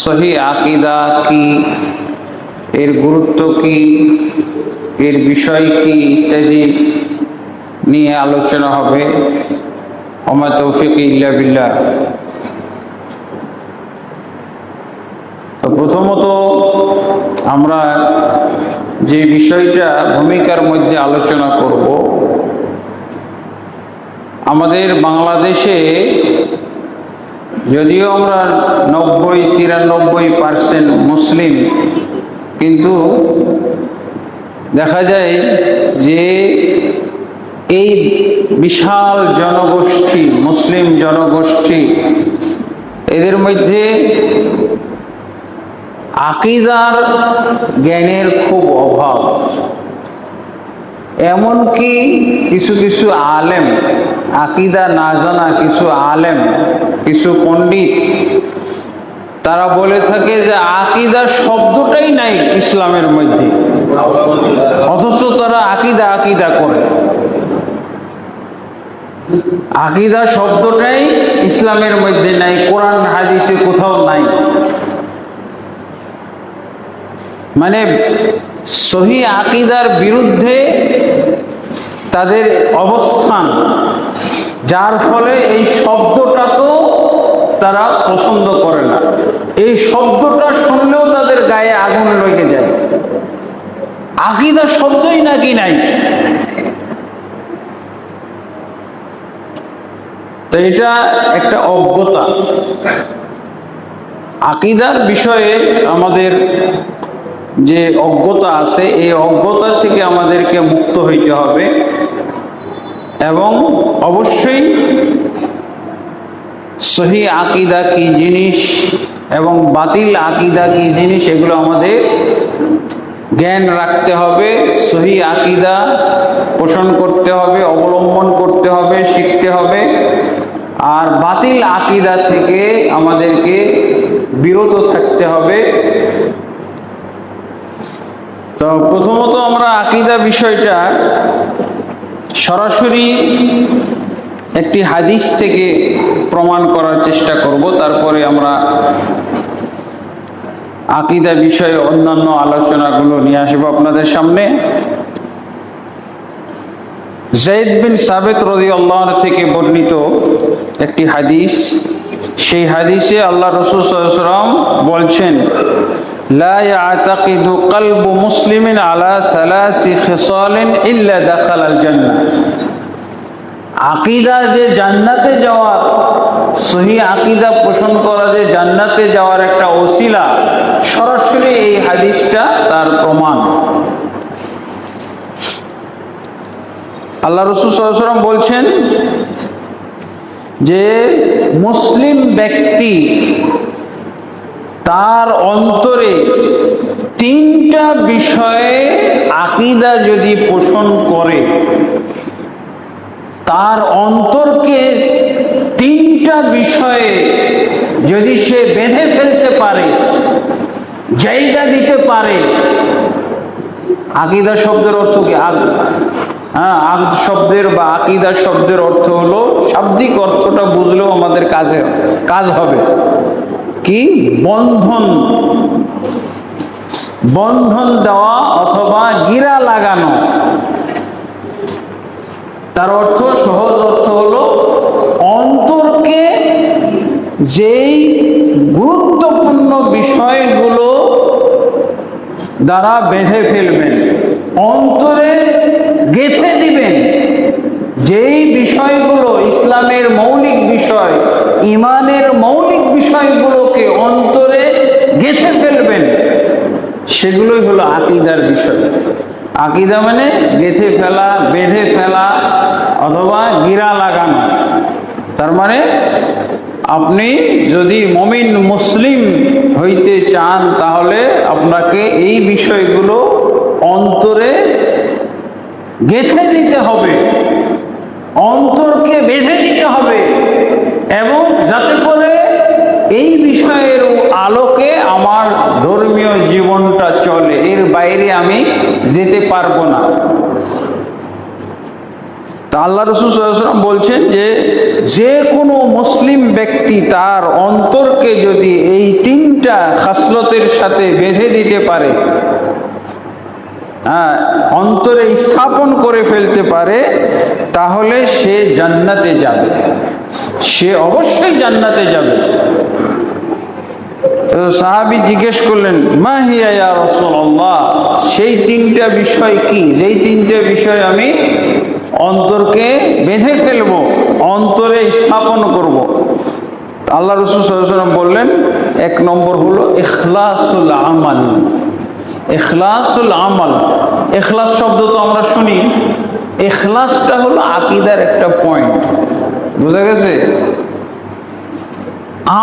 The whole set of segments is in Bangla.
সহি আকীদা কি, এর গুরুত্ব কি, এর বিষয় কি ইত্যাদি নিয়ে আলোচনা হবে। ওমা তৌফিক ইল্লা বিল্লাহ। তো প্রথমত আমরা যে বিষয়টা ভূমিকার মধ্যে আলোচনা করব, আমাদের বাংলাদেশে যদিও আমরা 90-93% মুসলিম, কিন্তু দেখা যায় যে এই বিশাল জনগোষ্ঠী, মুসলিম জনগোষ্ঠী, এদের মধ্যে আকীদার জ্ঞানের খুব অভাব। এমনকি কিছু কিছু আলেম, আকীদা না জানা কিছু আলেম, কিছু পণ্ডিত, তারা বলে থাকে যে আকীদা শব্দটাই নাই ইসলামের মধ্যে, অথচ তারা আকীদা আকীদা করে। আকীদা শব্দটাই ইসলামের মধ্যে নাই, কোরআন হাদিসে কোথাও নাই। মানে সহি আকীদার বিরুদ্ধে তাদের অবস্থান, যার ফলে এই শব্দটাকেও তারা পছন্দ করে না। এই শব্দটা শুনলেও তাদের গায়ে আগুন লেগে যায়। আকীদা শব্দই নাকি নাই। তো এটা একটা অজ্ঞতা। আকীদার বিষয়ে আমাদের যে অজ্ঞতা আছে, এই অজ্ঞতা থেকে আমাদেরকে মুক্ত হইতে হবে এবং অবশ্যই সহি আকীদা কি জিনিস এবং বাতিল আকীদা কি জিনিস, এগুলো আমাদের জ্ঞান রাখতে হবে। সহি আকীদা পোষণ করতে হবে, অবলম্বন করতে হবে, শিখতে হবে। আর বাতিল আকীদা থেকে আমাদেরকে বিরত থাকতে হবে। তো প্রথমত আমরা আকীদা বিষয়টা সরাসরি একটি হাদিস থেকে প্রমাণ করার চেষ্টা করব, তারপরে আমরা আকীদা বিষয়ে অন্যান্য আলোচনাগুলো নিয়ে আসবো আপনাদের সামনে। যায়েদ বিন সাবিত রাদিয়াল্লাহু আনহু থেকে বর্ণিত একটি হাদিস। সেই হাদিসে আল্লাহ রাসূল সাল্লাল্লাহু আলাইহি ওয়াসাল্লাম বলছেন, লা ইয়াতাকিদু কলবু মুসলিমিন আলা সালাসি খিসালিন ইল্লা দাখালাল জান্নাহ। আকীদা যে জান্নাতে যাওয়ার, সহি আকীদা পোষণ করা যে জান্নাতে যাওয়ার একটা ওসিলা, সরাসরি এই হাদিসটা তার প্রমাণ। আল্লাহ রাসূল সাল্লাল্লাহু আলাইহি ওয়াসাল্লাম বলছেন যে মুসলিম ব্যক্তি তার অন্তরে তিনটা বিষয়ে আকীদা যদি পোষণ করে, তার অন্তরকে তিনটা বিষয়ে যদি সে বেঁধে ফেলতে পারে, জায়গা দিতে পারে। আকীদা শব্দের অর্থ কি? আকদ শব্দের বা আকীদা শব্দের অর্থ হলো, শাব্দিক অর্থটা বুঝলেও আমাদের কাজ হবে কি? বন্ধন, বন্ধন দেওয়া অথবা গিরা লাগানো। তার অর্থ, সহজ অর্থ হলো অন্তরকে যেই গুরুত্বপূর্ণ বিষয়গুলো দ্বারা বেঁধে ফেলবেন, অন্তরে গেঁথে দিবেন, যেই বিষয়গুলো ইসলামের মৌলিক বিষয়, ঈমানের মৌলিক বিষয়গুলোকে অন্তরে গেঁথে ফেলবেন, সেগুলোই হলো আকীদার বিষয়। আকীদা মানে গেঁথে ফেলা, বেঁধে ফেলা অথবা গিরা লাগানো। তার মানে আপনি যদি মুমিন মুসলিম হইতে চান, তাহলে আপনাকে এই বিষয়গুলো অন্তরে গেঁথে দিতে হবে, অন্তরকে বেঁধে দিতে হবে, এবং যাতে করে এই বিষয়ের আলোকে আমার ধর্মীয় জীবনটা চলে, এর বাইরে আমি যেতে পারবো না। তা আল্লাহ রাসূল সাল্লাল্লাহু আলাইহি ওয়াসাল্লাম বলছেন যে কোনো মুসলিম ব্যক্তি তার অন্তরকে যদি এই তিনটা দুইটা খাসলতের সাথে বেঁধে দিতে পারে, অন্তরে স্থাপন করে ফেলতে পারে, তাহলে সে জান্নাতে যাবে, সে অবশ্যই জান্নাতে যাবে। তো সাহাবী জিজ্ঞেস করলেন, মা হিয়া ইয়া রাসূলুল্লাহ, সেই তিনটা বিষয় কি, যেই তিনটা বিষয় আমি অন্তরকে বেঁধে ফেলবো, অন্তরে স্থাপন করব। আল্লাহ রাসূল সাল্লাল্লাহু আলাইহি ওয়াসাল্লাম বললেন, এক নম্বর হলো ইখলাসুল আমাল। ইখলাসুল আমাল, ইখলাস শব্দ তো আমরা শুনি, ইখলাসটা হলো আকীদার একটা পয়েন্ট, বুঝা গেছে?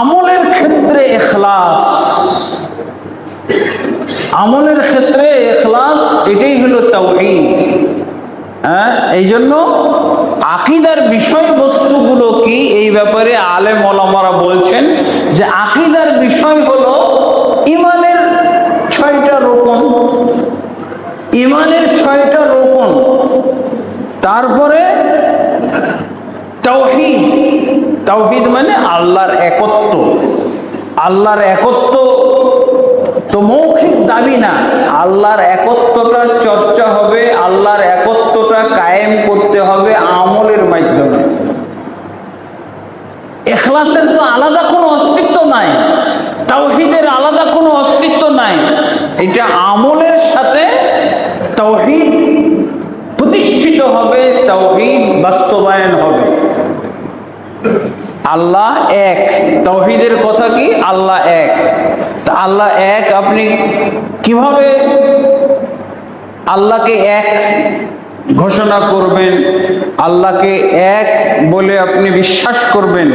আমলের ক্ষেত্রে ইখলাস, আমলের ক্ষেত্রে ইখলাস, এটাই হলো তাওহীদ। এই জন্য আকীদার বিষয়বস্তুগুলো কি, এই ব্যাপারে আলেম ওলামারা বলছেন যে আকীদার বিষয় হলো ঈমানের 6টা রোকন, ঈমানের 6টা রোকন, তারপরে তাওহীদ। তাওহীদ মানে আল্লাহর একত্ব। আল্লাহর একত্ব তো মৌখিক দাবি না, আল্লাহর একত্বটা চর্চা হবে, আল্লাহর একত্বটা কায়েম করতে হবে আমলের মাধ্যমে। ইখলাসের তো আলাদা কোনো অস্তিত্ব নাই, তাওহীদের আলাদা কোনো অস্তিত্ব নাই, এটা আমলের সাথে তাওহীদ প্রতিষ্ঠিত হবে, তাওহীদ বাস্তবায়ন হবে। আল্লাহ এক, তাওহীদের কথা কি, আল্লাহ এক। তা আল্লাহ এক, আপনি কিভাবে আল্লাহকে এক ঘোষণা করবেন, আল্লাহকে এক বলে আপনি বিশ্বাস করবেন?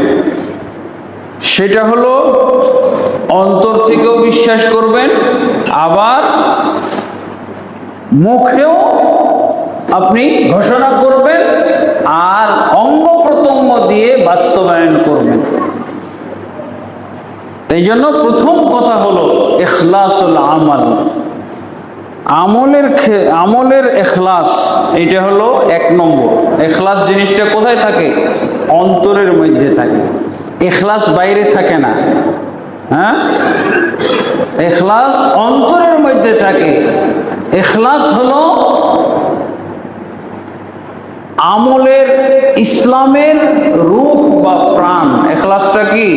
সেটা হলো অন্তর থেকেও বিশ্বাস করবেন, আবার মুখেও আপনি ঘোষণা করবেন, আর অঙ্গ প্রত্যঙ্গ দিয়ে বাস্তবায়ন করবেন। এই জন্য প্রথম কথা হলো ইখলাসুল আমাল, আমলের ইখলাস, এটা হলো এক নম্বর। ইখলাস জিনিসটা কোথায় থাকে? অন্তরের মধ্যে থাকে, ইখলাস বাইরে থাকে না। ইখলাস অন্তরের মধ্যে থাকে। ইখলাস হলো আমলের, ইসলামের রূহ বা প্রাণ। ইখলাসটা কি?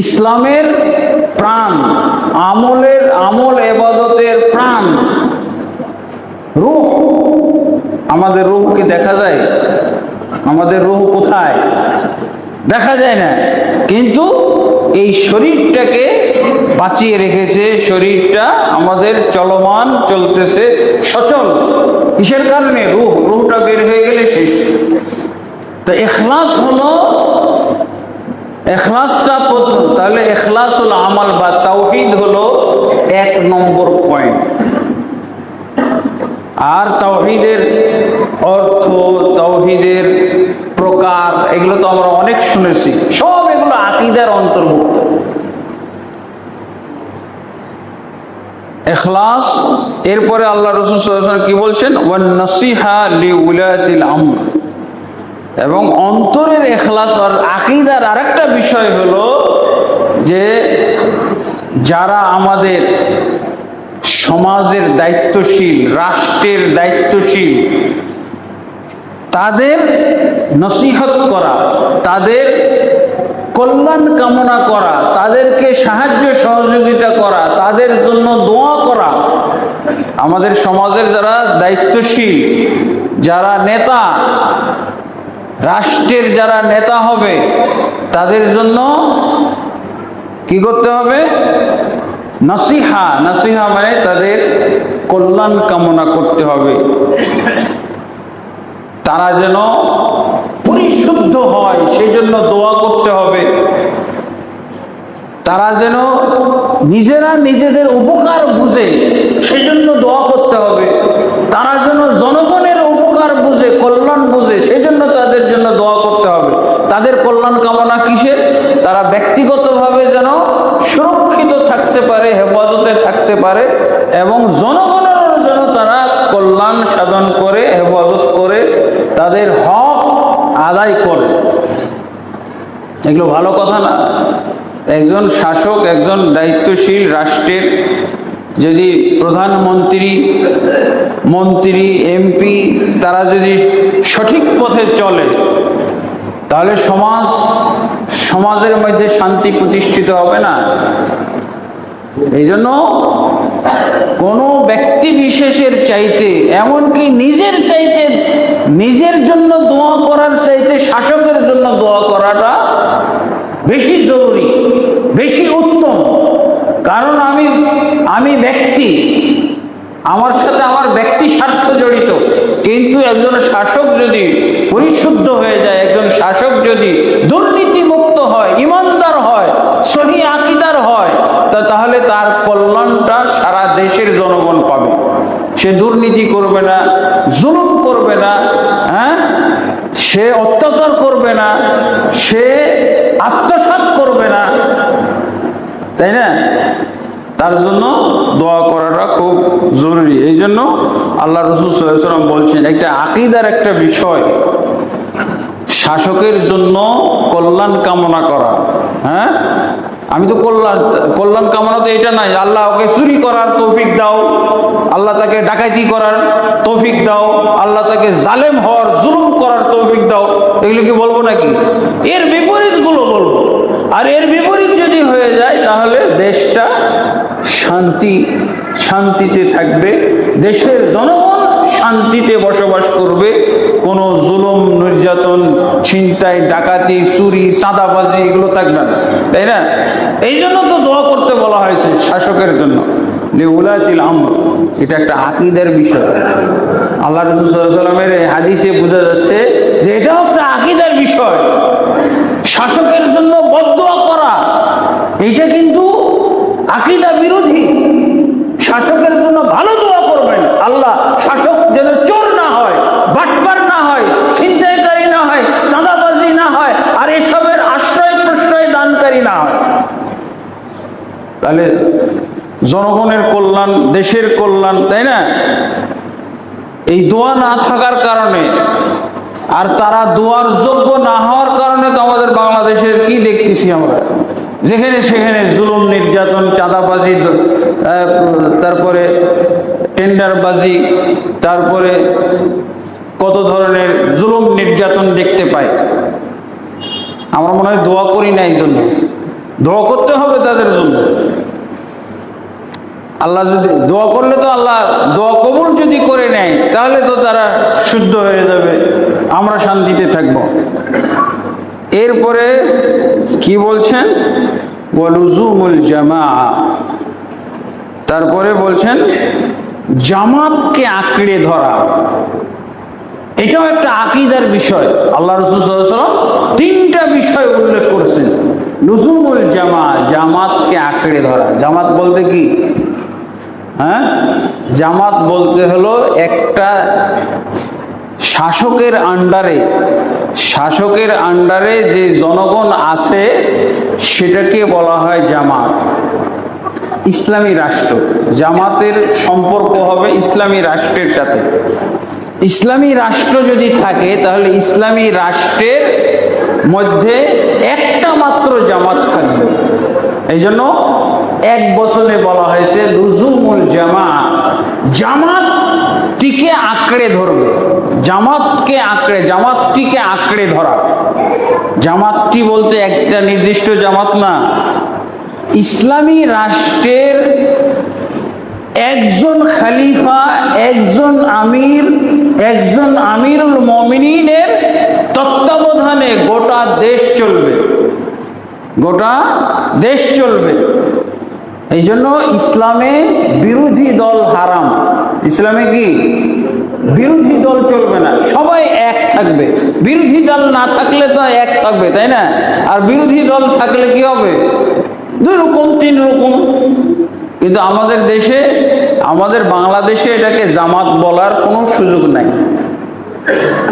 ইসলামের প্রাণ, আমল ইবাদতের প্রাণ, রূহ। আমাদের রূহ কি দেখা যায়? আমাদের রূহ কোথায়? দেখা যায় না, কিন্তু এই শরীরটাকে বাঁচিয়ে রেখেছে, শরীরটা আমাদের চলমান, চলতেছে, সচল। কিসের কারণে? রূহটা বের হয়ে গেলে শেষ। তো ইখলাস হলো, ইখলাসটা প্রথম। তাহলে ইখলাসুল আমাল বা তাওহীদ হলো এক নম্বর পয়েন্ট। আর তাওহীদের অর্থ, তাওহীদের প্রকার, এগুলো তো আমরা অনেক শুনেছি, সব এগুলো আকীদার অন্তর্ভুক্ত। ইখলাস, এরপরে আল্লাহ রাসূল সাল্লাল্লাহু আলাইহি ওয়াসাল্লাম কি বলছেন? ওয়ান নাসিহা লিউলাতিল আমর। এবং অন্তরের ইখলাস আর আকীদার আরেকটা বিষয় হলো যে যারা আমাদের সমাজের দায়িত্বশীল, রাষ্ট্রের দায়িত্বশীল, তাদের নসিহত করা, তাদের কল্যাণ কামনা করা, তাদেরকে সাহায্য সহযোগিতা করা, তাদের জন্য দোয়া করা। আমাদের সমাজের যারা দায়িত্বশীল, যারা নেতা, রাষ্ট্রের যারা নেতা হবে, তাদের জন্য কি করতে হবে? নসিহা। নসিহা মানে তাদের কল্যাণ কামনা করতে হবে, তারা যেন পরিশুদ্ধ হয় সেই জন্য দোয়া করতে হবে, তারা যেন নিজেরা নিজেদের উপকার বুঝে সেই জন্য দোয়া করতে হবে, তারা যেন জনগণের উপকার বুঝে, কল্যাণ বুঝে সেই জন্য তাদের জন্য দোয়া করতে হবে। তাদের কল্যাণ কামনা কিসের? তারা ব্যক্তিগতভাবে যেন সুরক্ষিত থাকতে পারে, হেফাজতে থাকতে পারে, এবং জনগণের যেন তারা কল্যাণ সাধন করে, হেফাজত করে, তাদের হক আদায় করে। এগুলো ভালো কথা না? একজন শাসক, একজন দায়িত্বশীল রাষ্ট্রের যদি প্রধানমন্ত্রী, মন্ত্রী, এমপি তারা যদি সঠিক পথে চলে, তাহলে সমাজের মধ্যে শান্তি প্রতিষ্ঠিত হবে না। এই জন্য কোনো ব্যক্তি বিশেষের চাইতে, এমনকি নিজের জন্য দোয়া করার চাইতে শাসকের জন্য দোয়া করাটা বেশি জরুরি, বেশি উত্তম। কারণ আমি ব্যক্তি, আমার সাথে আমার ব্যক্তি স্বার্থ জড়িত, কিন্তু একজন শাসক যদি পরিশুদ্ধ হয়ে যায়, একজন শাসক যদি দুর্নীতিমুক্ত হয়, ইমানদার হয়, সহি আকীদার হয়, তাহলে তার কল্যাণটা সারা দেশের জনগণ পাবে। সে দুর্নীতি করবে না, জুলুম করবে না, সে অত্যাচার করবে না, সে আত্মসাৎ করবে না, তাই না? তার জন্য দোয়া করাটা খুব জরুরি। এই জন্য আল্লাহ রাসূল সাল্লাল্লাহু আলাইহি ওয়াসাল্লাম বলছেন, একটা আকীদার একটা বিষয় শাসকের জন্য কল্যাণ কামনা করা। আমি তো কল্যাণ কামনা তো এটা নাই, আল্লাহ ওকে চুরি করার তৌফিক দাও, আল্লাহ তাকে ডাকাতি করার তৌফিক দাও, আল্লাহ তাকে জালেম হওয়ার, জুলুম করার তৌফিক দাও, এগুলো কি বলবো নাকি? এর বিপরীত গুলো বলবো। আর এর বিপরীত যদি হয়ে যায়, তাহলে দেশটা শান্তিতে থাকবে, দেশের জনগণ শান্তিতে বসবাস করবে, কোনো জুলুম, নির্যাতন, ছিনতাই, ডাকাতি, চুরি, চাঁদাবাজি এগুলো থাকবে না, তাই না? এই জন্য তো দোয়া করতে বলা হয়েছে শাসকের জন্য, লিউলাতিল আমর। এটা একটা আকীদার বিষয়। আল্লাহ রাসূল সাল্লাল্লাহু আলাইহি ওয়াসাল্লামের হাদিসে বোঝা যাচ্ছে যে এটাও একটা আকীদার বিষয়। শাসকের জন্য বদদোয়া করা, এটা কিন্তু আকীদা বিরোধী। শাসকের জন্য ভালো দোয়া করবেন, আল্লাহ শাসক যেন চোর না হয়, বাটপার না হয়, ছিনতাইকারী না হয়, চাঁদাবাজি না হয়, আর এসবের আশ্রয় প্রশ্রয় দানকারী না হয়। তাহলে জনগণের কল্যাণ, দেশের কল্যাণ, তাই না? এই দোয়া না থাকার কারণে, আর তারা দোয়ার যোগ্য না হওয়ার কারণে তো আমাদের বাংলাদেশের কি দেখতেছি আমরা, যেখানে সেখানে জুলুম, নির্যাতন, চাঁদাবাজি, তারপরে টেন্ডারবাজি, তারপরে কত ধরনের জুলুম নির্যাতন দেখতে পাই। আমরা মনে হয় দোয়া করি না, এই জন্য দোয়া করতে হবে তাদের জন্য। আল্লাহ যদি দোয়া করলে তো আল্লাহ দোয়া কবুল যদি করে নেয়, তাহলে তো তারা শুদ্ধ হয়ে যাবে, আমরা শান্তিতে থাকব। এরপরে কি বলছেন? ওয়ালুজুমুল জামাআ। তারপরে বলছেন জামাতকে আঁকড়ে ধরা, এটাও একটা আকীদার বিষয়। আল্লাহ রাসূল সাল্লাল্লাহু আলাইহি ওয়াসাল্লাম তিনটা বিষয় উল্লেখ করেছেন। লুজুমুল জামাআ, জামাতকে আঁকড়ে ধরা। জামাত বলতে কি? জামাত বলতে হলো একটা শাসকের আন্ডারে যে জনগণ আছে সেটাকে বলা হয় জামাত। ইসলামী রাষ্ট্র, জামাতের সম্পর্ক হবে ইসলামী রাষ্ট্রের সাথে। ইসলামী রাষ্ট্র যদি থাকে, তাহলে ইসলামী রাষ্ট্রের মধ্যে একটা মাত্র জামাত থাকবে। এই জন্য এক বচনে বলা হয়েছে লুজুমুল জামাআ, জামাতটিকে আঁকড়ে ধরবে, জামাতটিকে আঁকড়ে ধরা। জামাতটি বলতে একটা নির্দিষ্ট জামাত না, ইসলামী রাষ্ট্রের একজন খলিফা, একজন আমিরুল মুমিনিনের তত্ত্বাবধানে গোটা দেশ চলবে। এই জন্য ইসলামে বিরোধী দল হারাম। ইসলামে কি বিরোধী দল চলবে না, সবাই এক থাকবে। বিরোধী দল না থাকলে তো এক থাকবে, তাই না? আর বিরোধী দল থাকলে কি হবে? 2 রকম 3 রকম। কিন্তু আমাদের দেশে, আমাদের বাংলাদেশে এটাকে জামাত বলার কোনো সুযোগ নাই।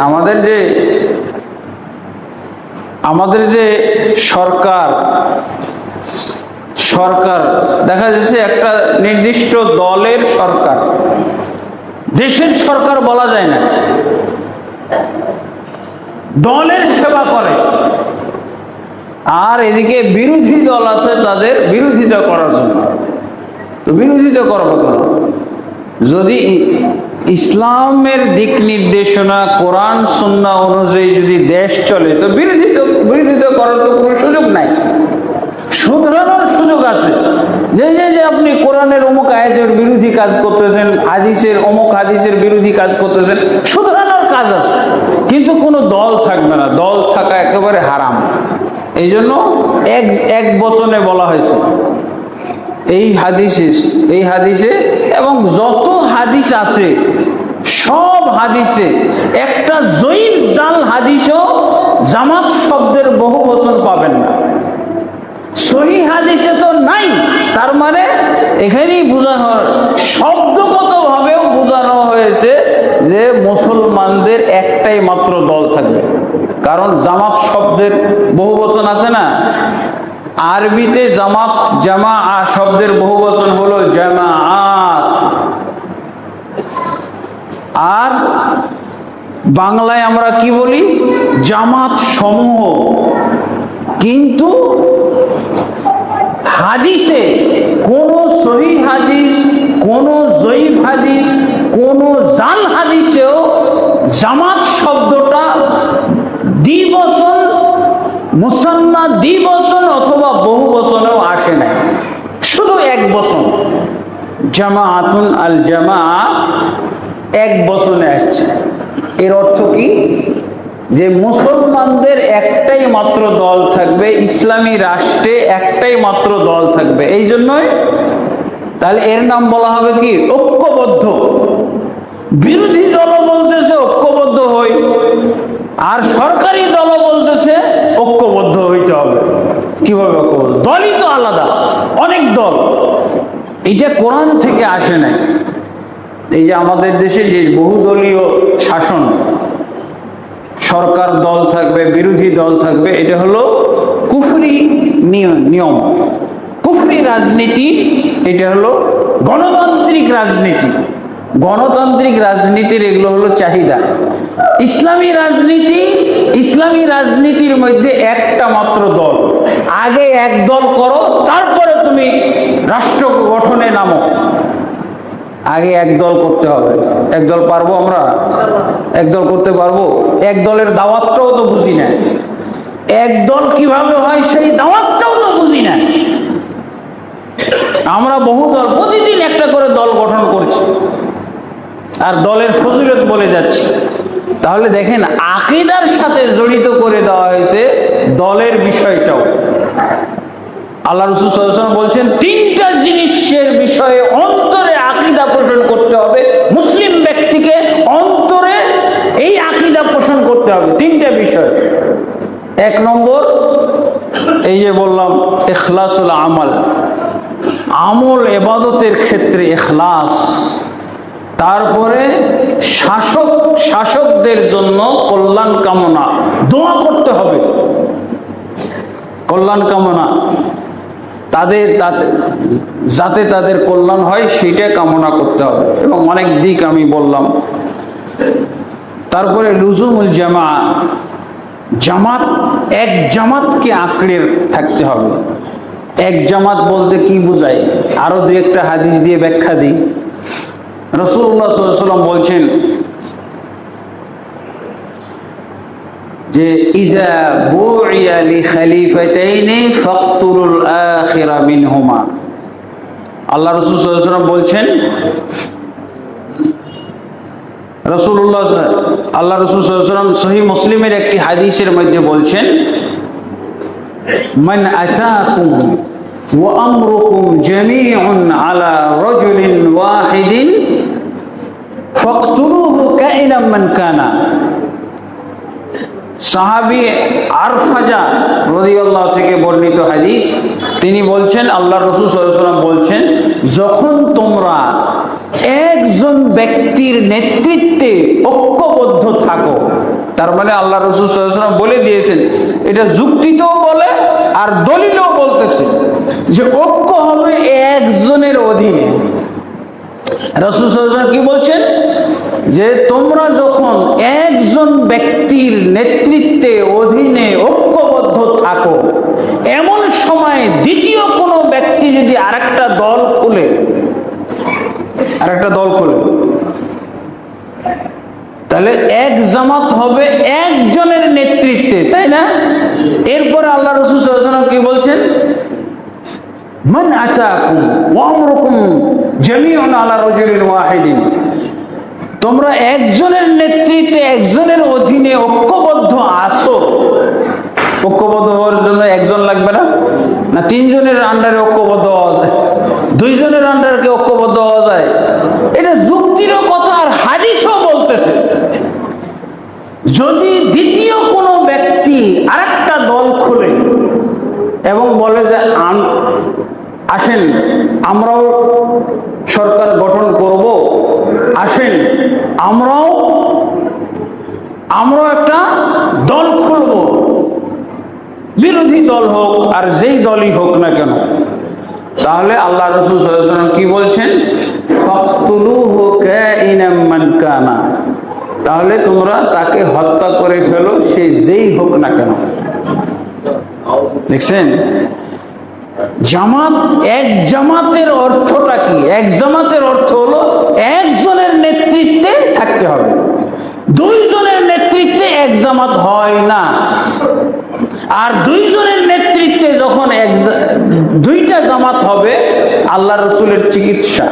আমাদের যে সরকার দেখা যাচ্ছে একটা নির্দিষ্ট দলের সরকার, দেশের সরকার বলা যায় না, দলের সেবা করে। আর এদিকে বিরোধী দল আছে তাদের বিরোধিতা করার জন্য। তো বিরোধিতা করবো কেন? যদি ইসলামের দিক নির্দেশনা কোরআন সুন্নাহ অনুযায়ী যদি দেশ চলে, তো বিরোধিতা করার তো কোনো সুযোগ নাই, শুধরানোর সুযোগ আছে। যে যে যে আপনি কোরআনের অমুক আয়াতের বিরোধী কাজ করতেছেন, হাদিসের অমুক হাদিসের বিরোধী কাজ করতেছেন, শুধরানোর কাজ আছে, কিন্তু কোনো দল থাকবে না। দল থাকা একেবারে হারাম। এই জন্য এক বচনে বলা হয়েছে এই হাদিসে এবং যত হাদিস আছে সব হাদিসে একটা জয়ীফ জাল হাদিসও জামাত শব্দের বহু বচন পাবেন না। সহিহ হাদিসে তো নাই, তার মানে এখানেই বোঝানো, শব্দগত ভাবেও বোঝানো হয়েছে যে মুসলমানদের একটাই মাত্র দল থাকবে। কারণ জামাত শব্দের বহু বচন আছে না, আরবিতে জামা শব্দের বহু বচন হলো জামাআত, আর বাংলায় আমরা কি বলি? জামাত সমূহ। কিন্তু হাদিসে কোন সহিহ হাদিস, কোন জয়ীফ হাদিস, কোন জাল হাদিসেও জামাত শব্দটা দ্বিবচন, মুসান্না দ্বিবচন অথবা বহু বচনেও আসে নাই, শুধু এক বচন, জামাআতুন আল জামাআ এক বচনে আসছে। এর অর্থ কি? যে মুসলমানদের একটাই মাত্র দল থাকবে, ইসলামী রাষ্ট্রে একটাই মাত্র দল থাকবে। এই জন্যই তাহলে এর নাম বলা হবে কি? ঐক্যবদ্ধ। বিরোধী দল বলতেছে ঐক্যবদ্ধ হই, আর সরকারি দল বলতেছে ঐক্যবদ্ধ হইতে হবে। কিভাবে ঐক্যবদ্ধ? দলই তো আলাদা, অনেক দল। এটা কোরআন থেকে আসে নাই। এই যে আমাদের দেশে যে বহুদলীয় শাসন, সরকার দল থাকবে, বিরোধী দল থাকবে, এটা হলো কুফরি নিয়ম, কুফরি রাজনীতি। এটা হলো গণতান্ত্রিক রাজনীতি। গণতান্ত্রিক রাজনীতির এগুলো হলো চাহিদা। ইসলামী রাজনীতির মধ্যে একটা মাত্র দল। আগে এক দল করো, তারপরে তুমি রাষ্ট্র গঠনে নামো। আগে এক দল করতে হবে। এক দল পারবো আমরা? এক দল করতে পারবো? এক দলের দাওয়াতটাও তো বুঝি না। এক দল কিভাবে হয় সেই দাওয়াতটাও তো বুঝি না। আমরা বহু দল, প্রতিদিন একটা করে দল গঠন করছি আর দলের ফজিলত বলে যাচ্ছি। তাহলে দেখেন, আকীদার সাথে জড়িত করে দেওয়া হয়েছে দলের বিষয়টাও। আল্লাহ রাসূল সাল্লাল্লাহু আলাইহি ওয়াসাল্লাম বলছেন, তিনটা জিনিসের বিষয়ে অন্তরে আকীদা পোষণ করতে হবে। মুসলিম ব্যক্তিকে অন্তরে এই আকীদা পোষণ করতে হবে। তিনটা বিষয়। এক নম্বর, এই যে বললাম, ইখলাসুল আমাল, আমল ইবাদতের ক্ষেত্রে ইখলাস। তারপরে শাসকদের জন্য কল্যাণ কামনা, দোয়া করতে হবে, কল্যাণ কামনা, যাতে তাদের কল্যাণ হয় সেটা কামনা করতে হবে। এবং অনেক দিক আমি বললাম। তারপরে লুজুমুল জামাত, এক জামাতকে আঁকড়ে থাকতে হবে। এক জামাত বলতে কি বোঝায়? আরো দুই একটা হাদিস দিয়ে ব্যাখ্যা দিই। রাসূলুল্লাহ সাল্লাল্লাহু আলাইহি ওয়াসাল্লাম বলছেন যে ইজা বুইয়া লি খলিফাতাইনি ফাকতুলুল আখিরা মিনহুমা। আল্লাহ রাসূল সাল্লাল্লাহু আলাইহি ওয়াসাল্লাম বলছেন, আল্লাহ রাসূল সাল্লাল্লাহু আলাইহি ওয়াসাল্লাম সহিহ মুসলিমের একটি হাদিসের মধ্যে বলছেন, মান আতাকুম ওয়া আমরুকুম জামিউন আলা রাজুলিন ওয়াহিদিন ফাকতুলুহু কাইনাম মান কানা। সাহাবী আরফাজা রাদিয়াল্লাহু থেকে বর্ণিত হাদিস। তিনি বলছেন, আল্লাহ রাসূল সাল্লাল্লাহু আলাইহি ওয়াসাল্লাম বলছেন, যখন তোমরা একজন ব্যক্তির নেতৃত্বে ঐক্যবদ্ধ থাকো, তার মানে আল্লাহ রাসূল সাল্লাল্লাহু আলাইহি ওয়াসাল্লাম বলে দিয়েছেন, এটা যুক্তিতেও বলে আর দলিলও বলতেছে যে ঐক্য হবে একজনের অধীনে। রাসূল সাল্লাল্লাহু আলাইহি ওয়াসাল্লাম কি বলছেন? যে তোমরা যখন একজন ব্যক্তির নেতৃত্বে অধীনে ঐক্যবদ্ধ থাকো, এমন সময় দ্বিতীয় কোনো ব্যক্তি যদি আরেকটা দল খুলে, তাহলে এক জামাত হবে একজনের নেতৃত্বে, তাই না? এরপরে আল্লাহ রাসূল সাল্লাল্লাহু আলাইহি ওয়াসাল্লাম কি বলছেন? মান আতাকুম ওয়া আমরুকুম জামিউন আলা রাজুলিন ওয়াহিদিন, তোমরা একজনের নেতৃত্বে একজনের অধীনে ঐক্যবদ্ধ আছো। ঐক্যবদ্ধ হওয়ার জন্য একজন লাগবে না? না তিনজনের আন্ডারে ঐক্যবদ্ধ হওয়া যায়? দুইজনের আন্ডারে কি ঐক্যবদ্ধ হওয়া যায়? এটা যুক্তিরও কথা, আর হাদিসও বলতেছে যদি দ্বিতীয় কোনো ব্যক্তি আরেকটা দল খুলে এবং বলে যে আসেন আমরাও সরকার গঠন করব, আসেন আমরাও একটা দল খুলব, বিরোধী দল হোক আর যেই দলই হোক না কেন, তাহলে আল্লাহ রাসূল সাল্লাল্লাহু আলাইহি ওয়াসাল্লাম কি বলছেন? ফাকতুলুহু কাইনাম মান কানা, তাহলে তোমরা তাকে হত্যা করে ফেলো, সে যেই হোক না কেন। দেখছেন জামাত, এক জামাতের অর্থটা কি? এক জামাতের অর্থ হলো একজনের নেতৃত্বে থাকতে হবে। দুইজনের নেতৃত্বে এক জামাত হয় না। আর দুইজনের নেতৃত্বে যখন দুইটা জামাত হবে, আল্লাহ রসুলের চিকিৎসা,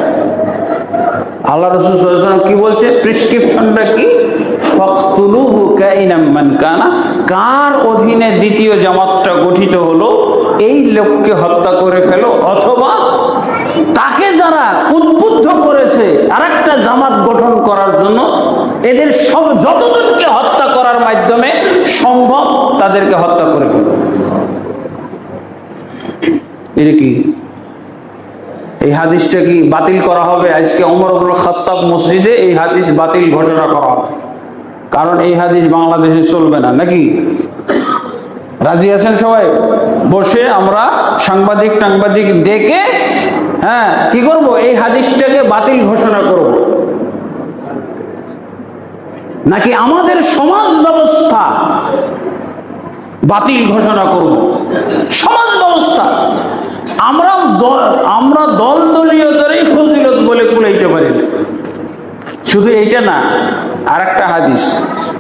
আল্লাহ রসুল সাল্লাল্লাহু আলাইহি ওয়াসাল্লাম কি বলছে? প্রেসক্রিপশনটা কি? ফাকতুলুহু কাইনাম মান কানা, কার অধীনে দ্বিতীয় জামাতটা গঠিত হলো এই লোককে হত্যা করে ফেলো, অথবা তাকে যারা উদ্বুদ্ধ করেছে আরেকটা জামাত গঠন করার জন্য, এদের সব যতজনকে হত্যা করার মাধ্যমে সম্ভব তাদেরকে হত্যা করে ফেলো। এটা কি? এই হাদিসটা কি বাতিল করা হবে? আজকে ওমর ইবনে খাত্তাব মসজিদে এই হাদিস বাতিল ঘোষণা করা হবে, কারণ এই হাদিস বাংলাদেশে চলবে না, নাকি? রাজি আছেন সবাই? বসে আমরা সাংবাদিক ডেকে কি করব? এই হাদিসটাকে বাতিল ঘোষণা করব, নাকি আমাদের সমাজ ব্যবস্থা বাতিল ঘোষণা করব? সমাজ ব্যবস্থা আমরা দলীয়তারই ফজিলত বলে কুলাইতে পারি না। শুধু এইটা না, আর একটা হাদিস,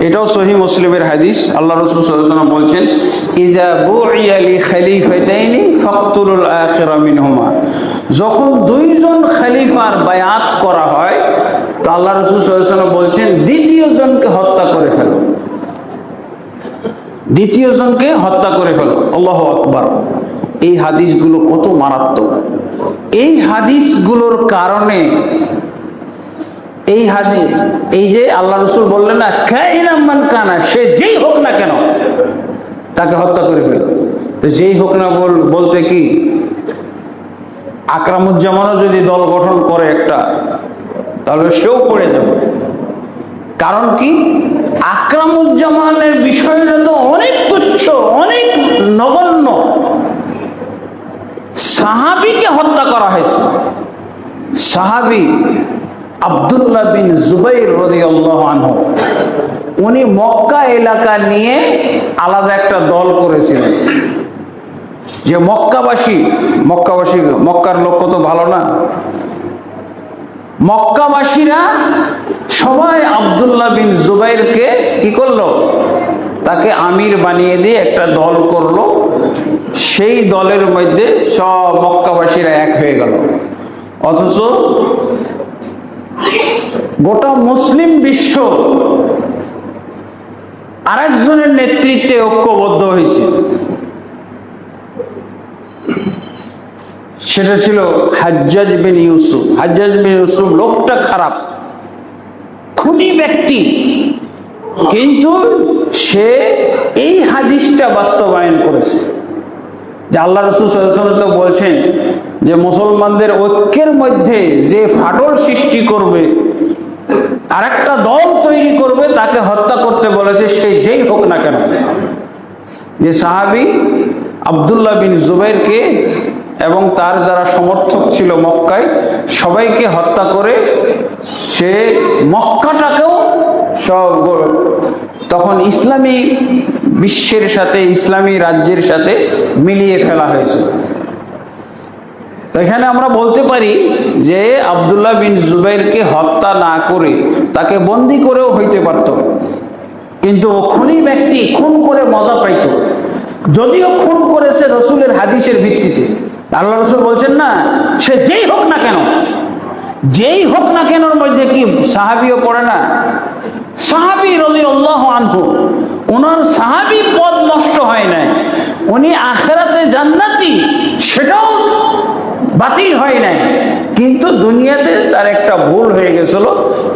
এটাও সহিহ মুসলিমের হাদিস। আল্লাহ রাসূল সাল্লাল্লাহু আলাইহি ওয়াসাল্লাম বলছেন, ইজা বুইয়া লি খলিফাতাইনি ফাকতুলুল আখিরা মিনহুমা, যখন দুইজন খলিফার বায়াত করা হয়, তো আল্লাহ রাসূল সাল্লাল্লাহু আলাইহি ওয়াসাল্লাম বলছেন দ্বিতীয় জনকে হত্যা করে ফেলো, দ্বিতীয় জনকে হত্যা করে ফেলো। আল্লাহু আকবার। এই হাদিসগুলো কত মারাত্মক! এই হাদিসগুলোর কারণে এই যে আল্লাহ রাসূল বললেন না, কাইনাম মান কানা, সে যেই হোক না কেন তাকে হত্যা করে ফেলো। তো যেই হোক না বলতে কি, আকরামুজ্জামানও যদি দল গঠন করে একটা, তাহলে সেও পড়ে যাবে। কারণ কি? আকরামুজ্জামানের বিষয়টা তো অনেক তুচ্ছ, অনেক নগণ্য। সাহাবীকে হত্যা করা হয়েছে। সাহাবী আব্দুল্লাহ বিন জুবাইর রাদিয়াল্লাহু আনহু, উনি মক্কা এলাকা নিয়ে আলাদা একটা দল করেছিলেন, যে মক্কাবাসী মক্কার লোক কত ভালো না, মক্কাবাসীরা সবাই আব্দুল্লাহ বিন জুবাইরকে কি করলো? তাকে আমির বানিয়ে দিয়ে একটা দল করলো। সেই দলের মধ্যে সব মক্কাবাসীরা এক হয়ে গেল, অথচ গোটা মুসলিম বিশ্ব আরেকজনের নেতৃত্বে ঐক্যবদ্ধ হয়েছে। সেটা ছিল হাজ্জাজ বিন ইউসুফ। হাজ্জাজ বিন ইউসুফ লোকটা খারাপ, খুনি ব্যক্তি, কিন্তু সে এই হাদিসটা বাস্তবায়ন করেছে যে আল্লাহ রাসূল সাল্লাল্লাহু আলাইহি ওয়াসাল্লাম বলছেন যে মুসলমানদের ঐক্যের মধ্যে যে ফাটল সৃষ্টি করবে, আরেকটা দল তৈরি করবে, তাকে হত্যা করতে বলেছে, সে যেই হোক না কেন। যে সাহাবী আব্দুল্লাহ বিন জুবাইরকে এবং তার যারা সমর্থক ছিল মক্কায় সবাইকে হত্যা করে সে মক্কাটাকেও সব তখন ইসলামী বিশ্বের সাথে ইসলামী রাজ্যের সাথে মিলিয়ে ফেলা হয়েছে। এখানে আমরা বলতে পারি যে আব্দুল্লাহ বিন জুবাইরকে হত্যা না করে তাকে বন্দী করেও হইতে পারত, কিন্তু খুনি ব্যক্তি খুন করে মজা পাইত। যদিও খুন করেছে রসুলের হাদিসের ভিত্তিতে, আল্লাহ রসুল বলছেন না, সে যেই হোক না কেন, যেই হোক না কেন, মধ্যে কি সাহাবিও পড়ে না? সাহাবী রাদিয়াল্লাহু আনহু, ওনার সাহাবী পদ নষ্ট হয় নাই, উনি আখিরাতে জান্নাতি, সেটাও বাতিল হয় নাই, কিন্তু দুনিয়াতে তার একটা ভুল হয়ে গেছিল।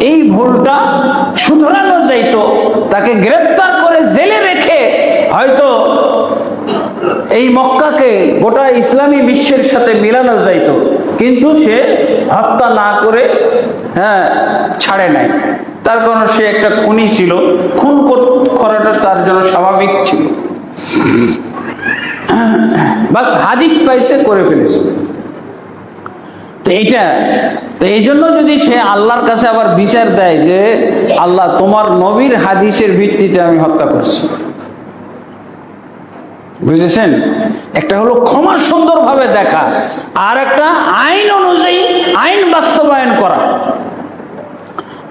এই ভুলটা শুধরানো যাইত, তাকে গ্রেফতার করে জেলে রেখে হয়তো এই মক্কাকে গোটা ইসলামী বিশ্বের সাথে মিলানো যাইত, কিন্তু সে হত্যা না করে ছাড়ে নাই। তার কারণ সে একটা খুনি ছিল, খুন করাটা তার জন্য স্বাভাবিক ছিল। বাস হাদিস পাইছে, করে ফেলেছে। তো এই জন্য যদি সে আল্লাহর কাছে আবার বিচার দেয় যে আল্লাহ তোমার নবীর হাদিসের ভিত্তিতে আমি হত্যা করছি, বুঝেছেন? একটা হলো ক্ষমা সুন্দরভাবে দেখা, আর একটা আইন অনুযায়ী আইন বাস্তবায়ন করা।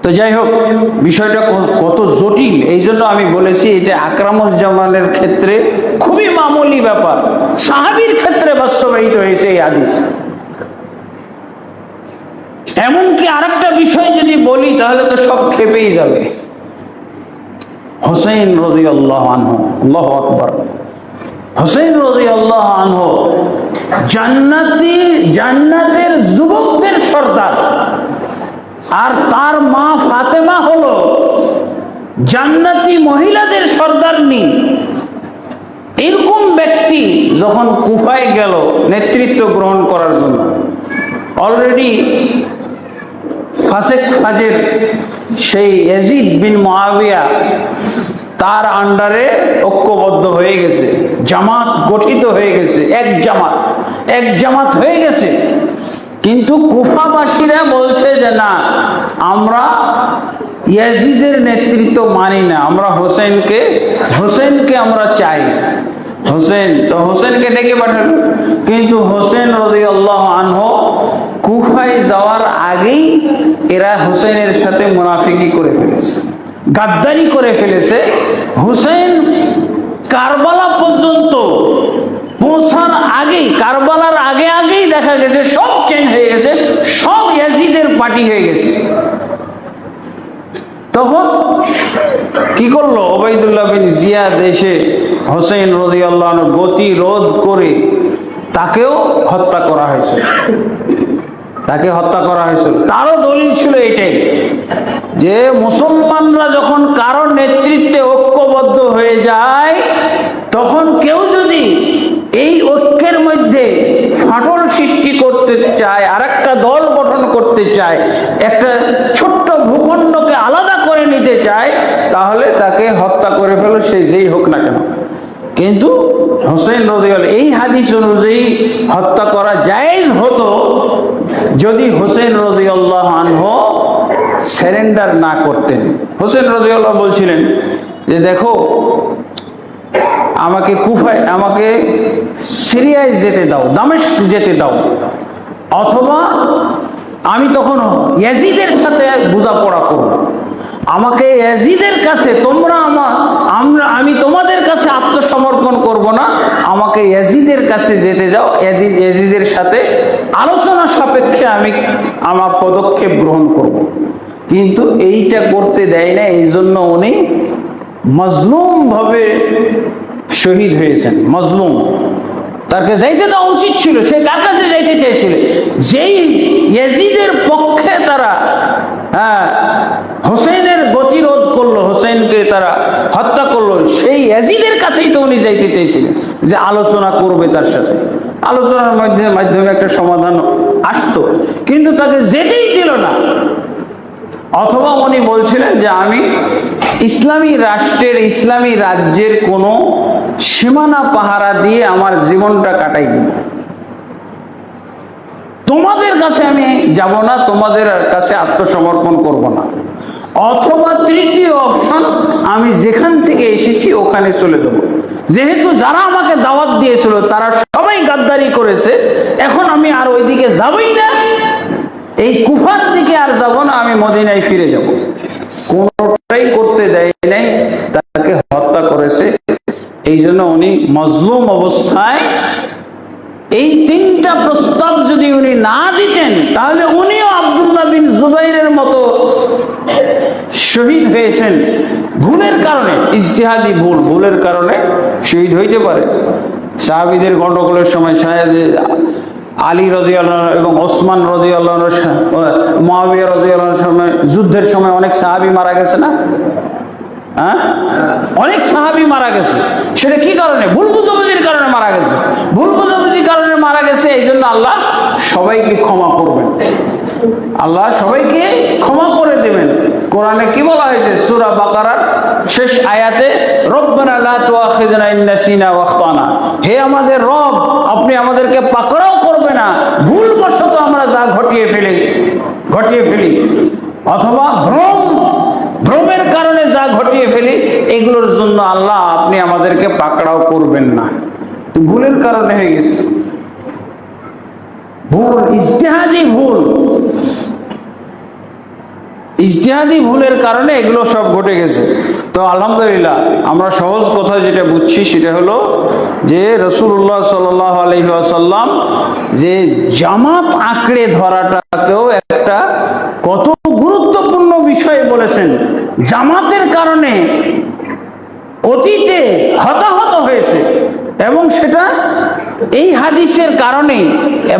তো যাই হোক, বিষয়টা কত জটিল, এই জন্য আমি বলেছি এটা আকরামুজ্জামানের ক্ষেত্রে খুবই মামুলি ব্যাপার, সাহাবীর ক্ষেত্রে বাস্তবায়িত হয়েছে এই হাদিস। এমনকি আরেকটা বিষয় যদি বলি তাহলে তো সব খেপেই যাবে। হুসাইন রাদিয়াল্লাহু আনহু, আল্লাহু আকবার, হুসাইন রাদিয়াল্লাহু আনহু জান্নাতের যুবকদের সর্দার, আর তার মা ফাতেমা হলো জান্নাতি মহিলাদের সর্দারনি। এরকম ব্যক্তি যখন কুফায় গেল নেতৃত্ব গ্রহণ করার জন্য, অলরেডি ফাসেক ফাজের সেই ইয়াজিদ বিন মুআবিয়া তার আন্ডারে ঐক্যবদ্ধ হয়ে গেছে, জামাত গঠিত হয়ে গেছে, এক জামাত হয়ে গেছে। কিন্তু কুফাবাসীরা বলছে যে না, আমরা ইয়াজিদের নেতৃত্ব মানি না, আমরা হোসেনকে আমরা চাই। হোসেনকে ডেকে পাঠালো, কিন্তু হোসেন রাদিয়াল্লাহু আনহু কুফায় যাওয়ার আগেই এরা হোসেনের সাথে মুনাফিকি করে ফেলেছে, গাদ্দারি করে ফেলেছে। হোসেন কারবালা পর্যন্ত পৌঁছার আগেই, কারবালার আগেই দেখা গেছে সব চেঞ্জ হয়ে গেছে, সব ইয়াজিদের পার্টি হয়ে গেছে। তখন কি করলো ওবাইদুল্লাহ বিন জিয়াদ এসে হোসেন রাদিয়াল্লাহু আনহু গতি রোধ করে তাকেও হত্যা করা হয়েছিল, তারও দলিল ছিল এটাই যে মুসলমানরা যখন কারো নেতৃত্বে ঐক্যবদ্ধ হয়ে যায়, তখন কেউ যদি এই ঐক্যের মধ্যে ফাটল সৃষ্টি করতে চায়, আর একটা দল গঠন করতে চায়, একটা ছোট্ট ভূখণ্ডকে আলাদা করে নিতে চায়, তাহলে তাকে হত্যা করে ফেলো, সে যেই হোক না কেন। কিন্তু হোসেন রাদিয়াল্লাহু, এই হাদিস অনুযায়ী হত্যা করা জায়েজ হতো যদি হোসেন রাদিয়াল্লাহু আনহু সারেন্ডার না করতেন। হোসেন রাদিয়াল্লাহু বলছিলেন যে দেখো, আমাকে সিরিয়ায় যেতে দাও, দামেস্ক যেতে দাও, অথবা আমি তখন ইয়াজিদের সাথে বোঝাপড়া করব, আমাকে ইয়াজিদের কাছে আমি তোমাদের কাছে আত্মসমর্পণ করব না, আমাকে ইয়াজিদের কাছে যেতে দাও, ইয়াজিদের সাথে আলোচনা সাপেক্ষে আমি আমার পদক্ষেপ গ্রহণ করব। কিন্তু এইটা করতে দেয় না, এই জন্য উনি মজলুম ভাবে শহীদ হয়েছেন। মজলুম, তাকে যাইতে দেওয়া উচিত ছিল। সে কার কাছে যাইতে চেয়েছিল? যেই ইয়াজিদের পক্ষে তারা হোসেনের গতিরোধ করলো, হোসেনকে তারা হত্যা করলো, সেই ইয়াজিদের কাছেই তো উনি যাইতে চেয়েছিলেন যে আলোচনা করবে তার সাথে, আলোচনার মাধ্যমে একটা সমাধান আসতো, কিন্তু তাকে যেতেই দিল না। অথবা উনি বলছিলেন যে আমি ইসলামী রাষ্ট্রের, ইসলামী রাজ্যের কোনো সীমানা পাহারা দিয়ে আমার জীবনটা কাটাই দিব। তোমাদের কাছে আমি যাব না, তোমাদের কাছে আত্মসমর্পণ করব না। অথবা তৃতীয় অপশন, আমি যেখান থেকে এসেছি ওখানে চলে যাব। যেহেতু যারা আমাকে দাওয়াত দিয়েছিল তারা সবাই গাদ্দারি করেছে, এখন আমি আর ওইদিকে যাবই না, এই কুফার দিকে আর যাব না, আমি মদিনায় ফিরে যাব। কোনটাই করতে দেয় নাই, তাকে হত্যা করেছে। এই জন্য উনি মজলুম অবস্থায় এই তিনটা প্রস্তাব যদি উনি না দিতেন, তাহলে উনিও আব্দুল্লাহ বিন জুবাইরের মতো শহীদ হয়েছেন। ভুলের কারণে, ইজতিহাদি ভুলের কারণে শহীদ হইতে পারে। সাহাবীদের গন্ডগোলের সময় আলী রাদিয়াল্লাহু আনহু এবং ওসমান রাদিয়াল্লাহু আনহু, মুআবিয়া রাদিয়াল্লাহু আনহুর সময়, যুদ্ধের সময় অনেক সাহাবী মারা গেছে না? হ্যাঁ, অনেক সাহাবী মারা গেছে। সেটা কি কারণে? ভুল বুঝাবুঝির কারণে মারা গেছে। ভুল বুঝাবুঝির কারণে মারা গেছে, এই জন্য আল্লাহ সবাইকে ক্ষমা করবেন, আল্লাহ সবাইকে ক্ষমা করে দেবেন। কোরআনে কি বলা হয়েছে? সূরা বাকারার শেষ আয়াতে, রব্বানা লা তুআখিযনা ইন নাসিনা ওয়া আখতানা, হে আমাদের রব, আপনি আমাদেরকে পাকড়াও করবে না ভুলবশত আমরা যা ঘটিয়ে ফেলি, অথবা ভ্রমের কারণে যা ঘটিয়ে ফেলি, এগুলোর জন্য আল্লাহ আপনি আমাদেরকে পাকড়াও করবেন না। ভুলের কারণে হয়ে গেছে, ভুল, ইজতিহাদি ভুলের কারণে এগুলো সব ঘটে গেছে। তো আলহামদুলিল্লাহ, আমরা সহজ কথা যেটা বুঝছি সেটা হলো যে রাসূলুল্লাহ সাল্লাল্লাহু আলাইহি ওয়াসাল্লাম যে জামাত আঁকড়ে ধরাটাকেও একটা কত গুরুত্বপূর্ণ বিষয় বলেছেন। জামাতের কারণে অতীতে হতাহত হয়েছে, এবং সেটা এই হাদিসের কারণেই,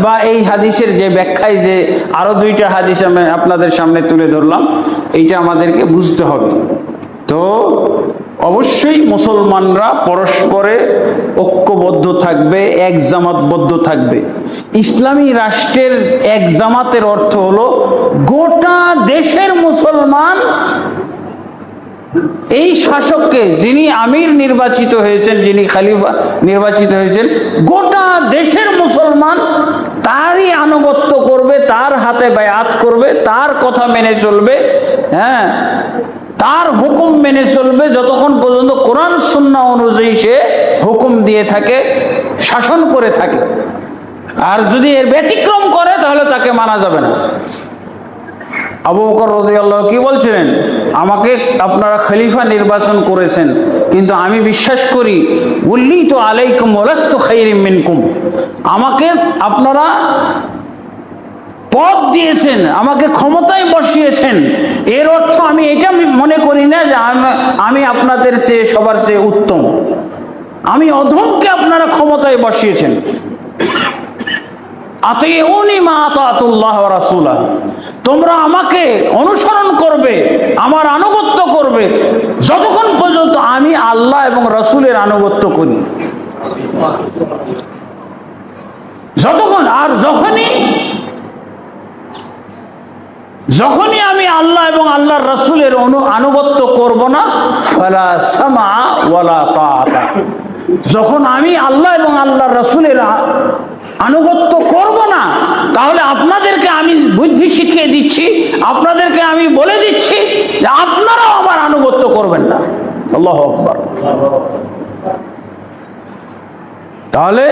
বা এই হাদিসের যে ব্যাখ্যায় যে আরো দুইটা হাদিস আমি আপনাদের সামনে তুলে ধরলাম, এইটা আমাদেরকে বুঝতে হবে। তো অবশ্যই মুসলমানরা পরস্পরে ঐক্যবদ্ধ থাকবে, এক জামাতবদ্ধ থাকবে। ইসলামী রাষ্ট্রের এক জামাতের অর্থ হলো গোটা দেশের মুসলমান এই শাসককে, যিনি আমির নির্বাচিত হয়েছেন, যিনি খলিফা নির্বাচিত হয়েছেন, গোটা দেশের মুসলমান তারই আনুগত্য করবে, তার হাতে বায়াত করবে, তার কথা মেনে চলবে, হ্যাঁ, তার হুকুম মেনে চলবে যতক্ষণ পর্যন্ত কোরআন সুন্নাহ অনুযায়ী সে হুকুম দিয়ে থাকে, শাসন করে থাকে। আর যদি এর ব্যতিক্রম করে তাহলে তাকে মানা যাবে না। আবু বকর রাদিয়াল্লাহু কি বলছিলেন? আমাকে আপনারা খলিফা নির্বাচন করেছেন, কিন্তু আমি বিশ্বাস করি উল্লিতু আলাইকুম ওয়ালাস্তু খায়রিম মিনকুম, আমাকে আপনারা পদ দিয়েছেন, আমাকে ক্ষমতায় বসিয়েছেন, এর অর্থ আমি এটা মনে করি না যে আমি আপনাদের চেয়ে সবার চেয়ে উত্তম। আমি অধমকে আপনারা ক্ষমতায় বসিয়েছেন। আতিউনি মা আতাতুল্লাহ ওয়া রাসূলাহ, তোমরা আমাকে অনুসরণ করবে, আমার আনুগত্য করবে যতক্ষণ পর্যন্ত আমি আল্লাহ এবং রাসূলের আনুগত্য করি, যতক্ষণ। আর যখনই আমি আল্লাহ এবং আল্লাহর রাসূলের আনুগত্য করব না, ফালা সামা ওয়ালা তাআতা, যখন আমি আল্লাহ এবং আল্লাহর রাসূলের আনুগত্য করব না, তাহলে আপনাদেরকে আমি বুদ্ধি শিখিয়ে দিচ্ছি, আপনাদেরকে আমি বলে দিচ্ছি যে আপনারাও আমার আনুগত্য করবেন না। আল্লাহু আকবার। তাহলে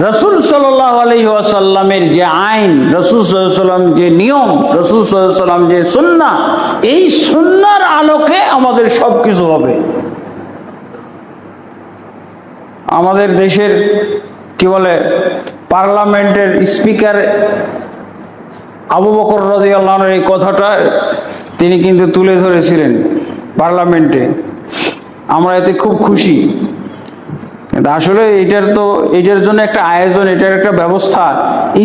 রাসূল সাল্লাল্লাহু আলাইহি ওয়াসাল্লামের যে আইন, রাসূল সাল্লাল্লাহু আলাইহি ওয়াসাল্লাম যে নিয়ম, রাসূল সাল্লাল্লাহু আলাইহি ওয়াসাল্লাম যে সুন্নাহ, এই সুন্নাহর আলোকে আমাদের সবকিছু হবে। আমাদের দেশের কি বলে পার্লামেন্টের স্পিকার আবু বকর রাদিয়াল্লাহু আনহু এই কথাটা তিনি কিন্তু তুলে ধরেছিলেন পার্লামেন্টে। আমরা এতে খুব খুশি। আসলে এটার জন্য একটা আয়োজন, এটার একটা ব্যবস্থা।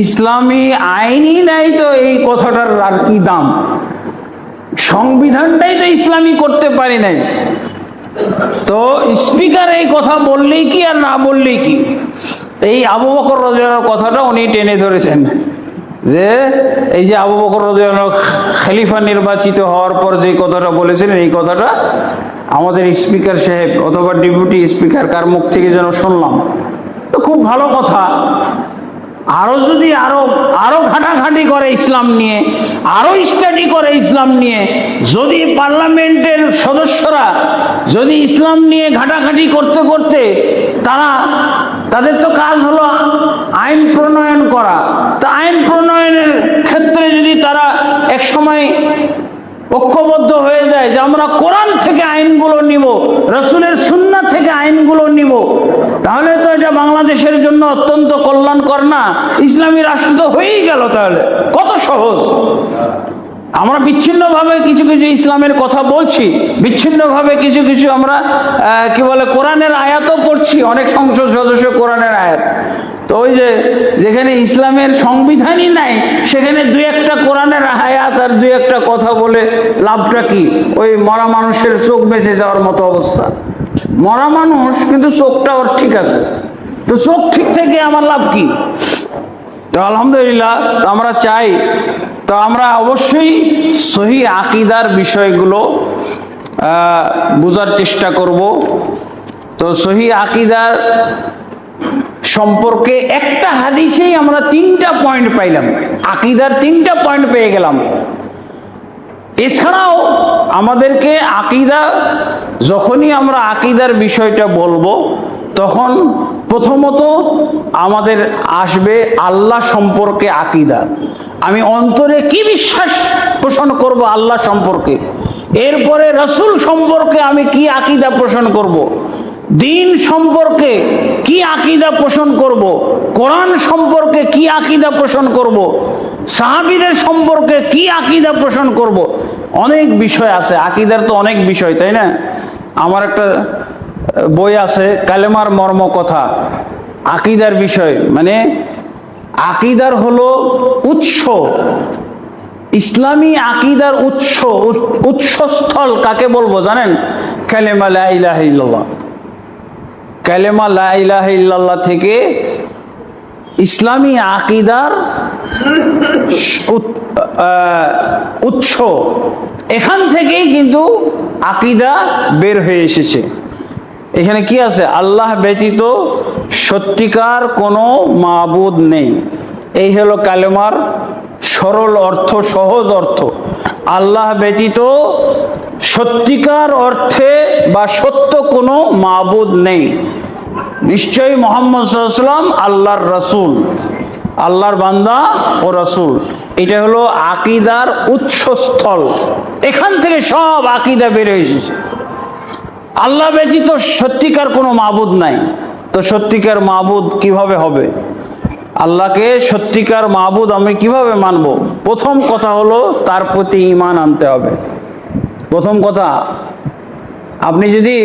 ইসলামী আইনই নাই তো এই কথাটার আর কি দাম? সংবিধানটাই তো ইসলামী করতে পারি নাই, তো স্পিকার এই কথা বললেই কি আর না বললেই কি? এই আবু বকর রাদিয়াল্লাহু আনহু কথাটা উনি টেনে ধরেছেন যে এই যে আবু বকর রাদিয়াল্লাহু আনহু খলিফা নির্বাচিত হওয়ার পর যে কথাটা বলেছিলেন, এই কথাটা আমাদের স্পিকার সাহেব অথবা ডেপুটি স্পিকার কার মুখ থেকে যেন শুনলাম। তো খুব ভালো কথা। আরো যদি আরো আরো ঘাটাঘাটি করে ইসলাম নিয়ে, আরো স্টাডি করে ইসলাম নিয়ে, যদি পার্লামেন্টের সদস্যরা যদি ইসলাম নিয়ে ঘাটাঘাটি করতে করতে তাদের তো কাজ হলো আইন প্রণয়ন করা, তা আইন প্রণয়নের ক্ষেত্রে যদি তারা এক সময় ঐক্যবদ্ধ হয়ে যায় যে আমরা কোরআন থেকে আইনগুলো নিব, রাসূলের সুন্নাহ থেকে আইনগুলো নিব, তাহলে তো এটা বাংলাদেশের জন্য অত্যন্ত কল্যাণকর না? ইসলামী রাষ্ট্র তো হয়েই গেল। তাহলে কত সহজ। আমরা বিচ্ছিন্নভাবে কিছু কিছু ইসলামের কথা বলছি, বিচ্ছিন্নভাবে কিছু কিছু আমরা কি বলে কোরআনের আয়াতও পড়ছি, অনেক সংসদ সদস্য কোরআনের আয়াত। তো ওই যে যেখানে ইসলামের সংবিধানই নাই সেখানে দুই একটা কোরআনের আয়াত আর দুই একটা কথা বলে লাভটা কি? ওই মরা মানুষের চোখ বেঁচে যাওয়ার মতো অবস্থা। মরা মানুষ কিন্তু চোখটা ওর ঠিক আছে, তো চোখ ঠিক থেকে আমার লাভ কি? তো আলহামদুলিল্লাহ আমরা চাই, তো আমরা অবশ্যই সহি আকীদার বিষয়গুলো বোঝার চেষ্টা করব। তো সহি আকীদার সম্পর্কে একটা হাদিসেই আমরা 3টা পয়েন্ট পাইলাম, আকীদার 3টা পয়েন্ট পেয়ে গেলাম। এছাড়াও আমাদেরকে আকীদা, যখনই আমরা আকীদার বিষয়টা বলবো তখন প্রথমত আমাদের আসবে আল্লাহ সম্পর্কে আকীদা। আমি অন্তরে কি বিশ্বাস পোষণ করব আল্লাহ সম্পর্কে, এরপরে রাসূল সম্পর্কে আমি কি আকীদা পোষণ করব, দ্বীন সম্পর্কে কি আকীদা পোষণ করব, কোরআন সম্পর্কে কি আকীদা পোষণ করব, সাহাবীদের সম্পর্কে কি আকীদা পোষণ করব। অনেক বিষয় আছে আকীদার, তো অনেক বিষয়, তাই না? আমার একটা বই আছে কালেমার মর্ম কথা, আকীদার বিষয়, মানে আকীদার হলো উৎস, ইসলামী আকীদার উৎসস্থল কাকে বলবো জানেন? কালেমা লা ইলাহা ইল্লাল্লাহ। কালেমা লা ইলাহা ইল্লাল্লাহ থেকে ইসলামী আকীদার উৎস, এখান থেকেই কিন্তু আকীদা বের হয়ে এসেছে। এখানে কি আছে? আল্লাহ ব্যতীত সত্যিকার কোনো মাবুদ নেই। এই হলো কালেমার সরল অর্থ, সহজ অর্থ। আল্লাহ ব্যতীত সত্যিকার অর্থে বা সত্য কোনো মাবুদ নেই। নিশ্চয়ই মুহাম্মদ সাল্লাল্লাহু আলাইহি ওয়াসাল্লাম আল্লাহর রাসূল, আল্লাহর বান্দা ও রাসূল। এটা হলো আকীদার উৎসস্থল, এখান থেকে সব আকীদা বের হয়ে এসেছে। আল্লাহ ব্যতীত সত্যিকার কোনো মাবুদ নাই। তো সত্যিকার মাবুদ কিভাবে হবে? আল্লাহকে সত্যিকার মাবুদ আমি কিভাবে মানব? প্রথম কথা হলো তার প্রতি ঈমান আনতে হবে। প্রথম কথা, আপনি যদি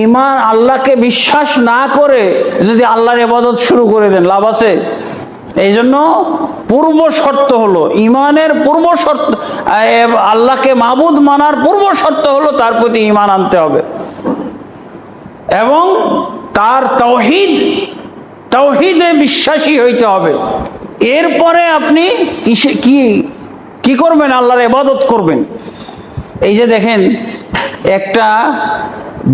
ঈমান, আল্লাহকে বিশ্বাস না করে যদি আল্লাহর ইবাদত শুরু করে দেন, লাভ আছে? এই জন্য পূর্ব শর্ত হলো ঈমানের পূর্ব শর্ত, আল্লাহকে মাবুদ মানার পূর্ব শর্ত হলো তার প্রতি ঈমান আনতে হবে এবং তার তাওহীদে বিশ্বাসী হইতে হবে। এরপরে আপনি কি করবেন? আল্লাহর ইবাদত করবেন। এই যে দেখেন একটা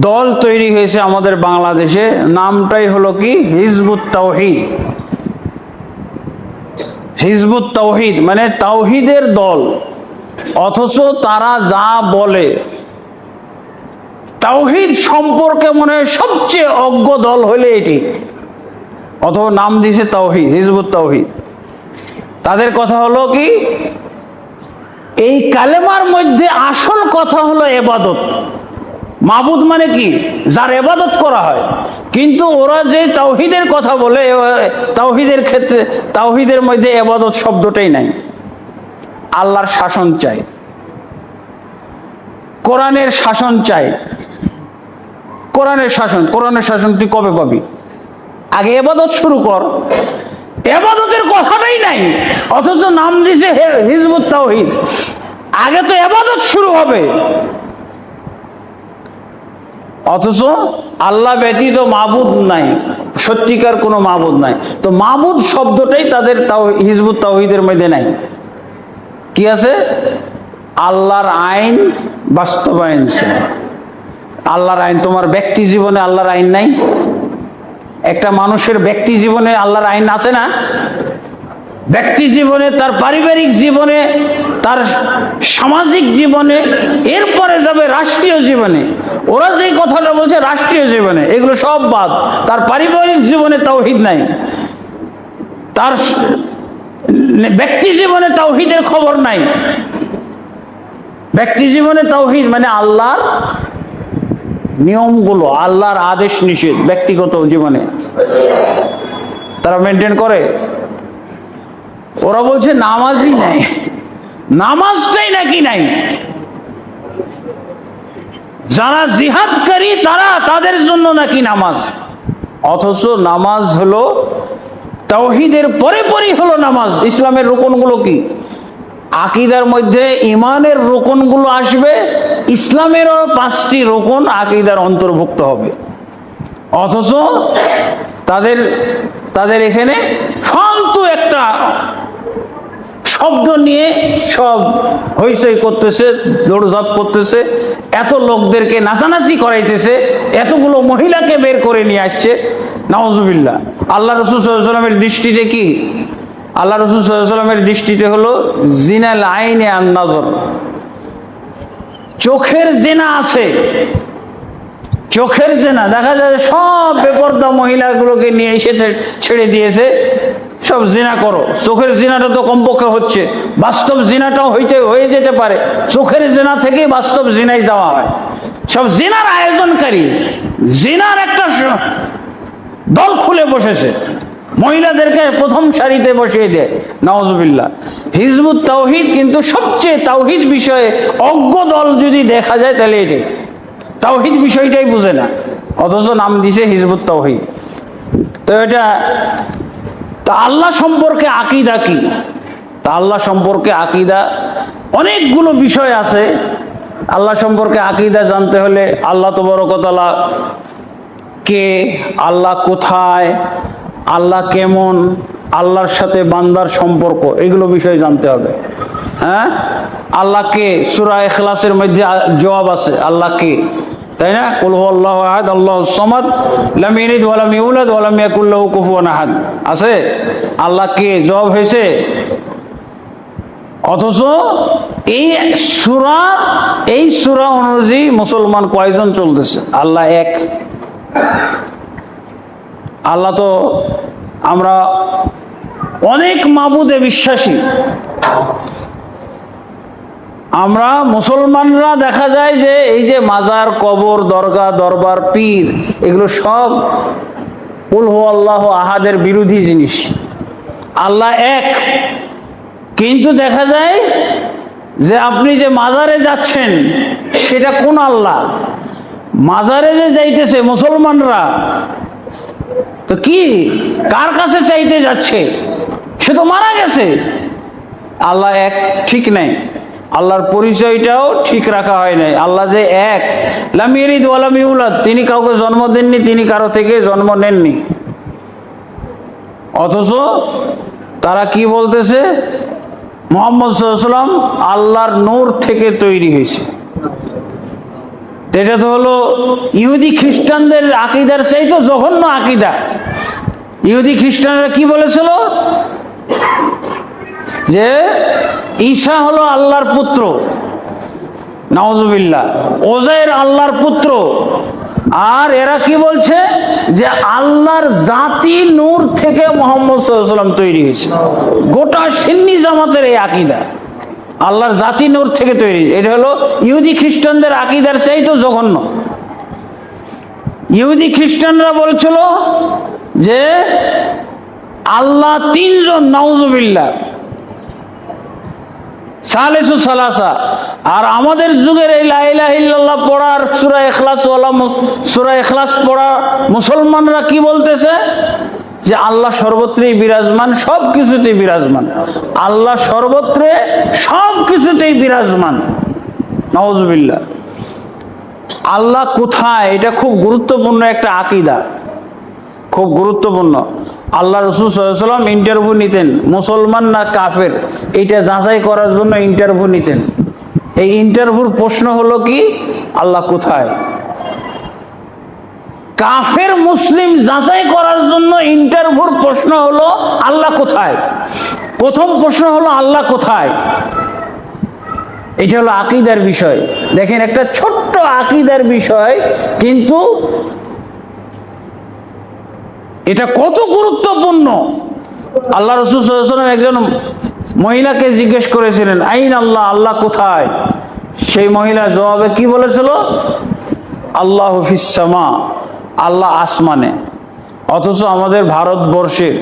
দল তৈরি হয়েছে আমাদের বাংলাদেশে, নামটাই হলো কি? হিজবুত তাওহীদ। হিজবুত তাওহীদ মানে তাওহীদের দল, অথচ তারা যা বলে তাওহীদ সম্পর্কে মনে হয় সবচেয়ে অজ্ঞ দল হলে এটি, অথবা নাম দিয়েছে তাওহীদ, হিজবুত তাওহীদ। তাদের কথা হলো কি? এই কালেমার মধ্যে আসল কথা হলো ইবাদত। মাবুদ মানে কি? যার ইবাদত করা হয়। কিন্তু ওরা যে তাওহীদের কথা বলে, তাওহীদের ক্ষেত্রে তাওহীদের মধ্যে ইবাদত শব্দটাই নাই। আল্লাহর শাসন চাই, কোরআনের শাসন চাই। কোরআনের শাসন তুই কবে পাবি? আগে ইবাদত শুরু কর। ইবাদতের কথাটাই নাই, অথচ নাম দিছে হিজবুত তাওহীদ। আগে তো ইবাদত শুরু হবে, অথচ আল্লাহ ব্যতীত মাবুদ নাই, সত্যিকার কোনো মাবুদ নাই। তো মাবুদ শব্দটাই তাদের হিজবুত তাওহীদের মধ্যে নাই। কি আছে? আল্লাহর আইন বাস্তবায়ন চাই। আল্লাহর আইন, তোমার ব্যক্তি জীবনে আল্লাহর আইন নাই? একটা মানুষের ব্যক্তি জীবনে আল্লাহর আইন আছে না? ব্যক্তি জীবনে, তার পারিবারিক জীবনে, তার সামাজিক জীবনে, এরপরে যাবে রাষ্ট্রীয় জীবনে। ওরা যে কথাটা বলছে রাষ্ট্রীয় জীবনে, এগুলো সব বাদ। তার পারিবারিক জীবনে তাওহীদ নাই, তার ব্যক্তি জীবনে তাওহীদের খবর নাই। ব্যক্তি জীবনে তাওহীদ মানে আল্লাহর নিয়মগুলো, আল্লাহর আদেশ নিষেধ ব্যক্তিগত জীবনে তারা মেনটেন করে। ওরা বলছে নামাজই নাই, নামাজটাই নাকি নাই। যারা জিহাদকারী তাদের জন্য নাকি নামাজ, অথচ নামাজ হলো তাওহীদের পরে পরই হলো নামাজ। ইসলামের রুকনগুলো কি? আকীদার মধ্যে ঈমানের রুকনগুলো আসবে, ইসলামেরও 5টি রুকন আকীদার অন্তর্ভুক্ত হবে। অথচ তাদের এখানে ফালতু একটা শব্দ নিয়ে সব হইচই করতেছে, দৌড়ঝাঁপ করতেছে, এত লোকদেরকে নাচানাচি করাইতেছে, এতগুলো মহিলাকে বের করে নিয়ে আসছে। নাউজুবিল্লাহ। আল্লাহ রাসূল সাল্লাল্লাহু আলাইহি ওয়াসাল্লামের দৃষ্টিতে কি? আল্লাহ রাসূল সাল্লাল্লাহু আলাইহি ওয়াসাল্লামের দৃষ্টিতে হলো জিনাল আইনে আন নজর, চোখের জিনা আছে, চোখের জিনা। দেখা যায় সব বেপরদা মহিলাগুলোকে নিয়ে এসে ছেড়ে দিয়েছে, সব জিনা করো। চোখের জিনাটা তো কমপক্ষে হচ্ছে, বাস্তব জিনাটাও হয়ে যেতে পারে। চোখের জিনা থেকে বাস্তব জিনায় যাওয়া হয়। সব জিনার আয়োজনকারী, জিনার একটা দল খুলে বসেছে, মহিলাদেরকে প্রথম সারিতে বসিয়ে দেয়। নাউজুবিল্লাহ। হিজবুত তাওহীদ কিন্তু সবচেয়ে তাওহীদ বিষয়ে অজ্ঞ দল যদি দেখা যায় তাহলে এটাই, তাওহীদ বিষয়টাই বুঝে না, অথচ নাম দিছে হিজবুত তাওহীদ। তো এটা তা আল্লাহ সম্পর্কে আকীদা কি? তা আল্লাহ সম্পর্কে আকীদা অনেকগুলো বিষয় আছে। আল্লাহ সম্পর্কে আকীদা জানতে হলে আল্লাহ তাবারক ওয়া তাআলা কে, আল্লাহ কোথায়, আল্লাহ কেমন, আল্লাহর সাথে বান্দার সম্পর্ক, এগুলো বিষয় জানতে হবে। হ্যাঁ, আল্লাহ কে সূরা ইখলাসের মধ্যে জবাব আছে আল্লাহ কে, তাই না? কুল হুয়াল্লাহু আহাদ আল্লাহুস সামাদ লাম ইয়ালিদ ওয়া লাম ইউলাদ ওয়া লাম ইয়াকুল লাহু কুফুয়ান আহাদ আছে। আল্লাহ কে জবাব হয়েছে। অথচ এই সূরা অনুযায়ী মুসলমান কয়জন চলতেছে? আল্লাহ এক। আল্লাহ তো আমরা অনেক মাবুদে বিশ্বাসী। আমরা মুসলমানরা দেখা যায় যে এই যে মাজার, কবর, দরগা, দরবার, পীর, এগুলো সব কুল হুয়াল্লাহু আহাদের বিরোধী জিনিস। আল্লাহ এক, কিন্তু দেখা যায় যে আপনি যে মাজারে যাচ্ছেন সেটা কোন আল্লাহ? মাজারে যে যাইতেছে মুসলমানরা, তো কি কার কাছে চাইতে যাচ্ছে? সে তো মারা গেছে। আল্লাহ এক ঠিক নাই, আল্লাহর পরিচয়টাও ঠিক রাখা হয় নাই। আল্লাহ যে এক, লাম ইয়ালিদ ওয়া লাম ইউলাদ, তিনি কাউকে জন্ম দেননি, তিনি কারো থেকে জন্ম নেননি। অথচ তারা কি বলতেছে? মুহাম্মদ সাল্লাল্লাহু আলাইহি ওয়াসাল্লাম আল্লাহর নূর থেকে তৈরি হয়েছে। এটা তো হলো ইহুদি খ্রিস্টানদের আকীদার চাইতে জঘন্য আকীদা। ইহুদি খ্রিস্টানরা কি বলেছিল? যে ঈসা হলো আল্লাহর পুত্র, নাউজুবিল্লাহ, ওজাইর আল্লাহর পুত্র। আর এরা কি বলছে? যে আল্লাহর জাতি নূর থেকে মুহাম্মদ সাল্লাল্লাহু আলাইহি ওয়াসাল্লাম তৈরি হয়েছে। গোটা সুন্নি জামাতের এই আকীদা, আল্লাহর জাতি নূর থেকে তৈরি। এটা হলো ইহুদি খ্রিস্টানদের আকীদার চাইতে জঘন্য। ইহুদি খ্রিস্টানরা বলছিল যে আল্লাহ তিনজন, নাউজুবিল্লাহ, সালেসু সালাসা। আর আমাদের যুগের এই লা ইলাহা ইল্লাল্লাহ পড়ার সূরা ইখলাস পড়া মুসলমানরা কি বলতেছে? যে আল্লাহ সর্বত্রই বিরাজমান, সব কিছুতেই বিরাজমান। আল্লাহ সর্বত্রে সব কিছুতেই বিরাজমান, নাউজুবিল্লাহ। আল্লাহ কোথায়? এটা খুব গুরুত্বপূর্ণ একটা আকীদা, খুব গুরুত্বপূর্ণ। আল্লাহ রাসূল সাল্লাল্লাহু আলাইহি ওয়াসাল্লাম ইন্টারভিউ নিতেন, মুসলমান না কাফের এটা যাচাই করার জন্য ইন্টারভিউ নিতেন। এই ইন্টারভিউর প্রশ্ন হলো কি? আল্লাহ কোথায়? কাফের মুসলিম যাচাই করার জন্য ইন্টারভিউর প্রশ্ন হলো আল্লাহ কোথায়। প্রথম প্রশ্ন হলো আল্লাহ কোথায়। এটা হলো আকীদার বিষয়। দেখেন, একটা ছোট্ট আকীদার বিষয়, কিন্তু এটা কত গুরুত্বপূর্ণ। আল্লাহ রাসূল সাল্লাল্লাহু আলাইহি ওয়াসাল্লাম একজন মহিলাকে জিজ্ঞেস করেছিলেন, আইন আল্লাহ, আল্লাহ কোথায়? সেই মহিলা জবাবে কি বলেছিল? আল্লাহু ফিস সামা, আল্লাহ আসমানে। অথচ আমাদের ভারতবর্ষের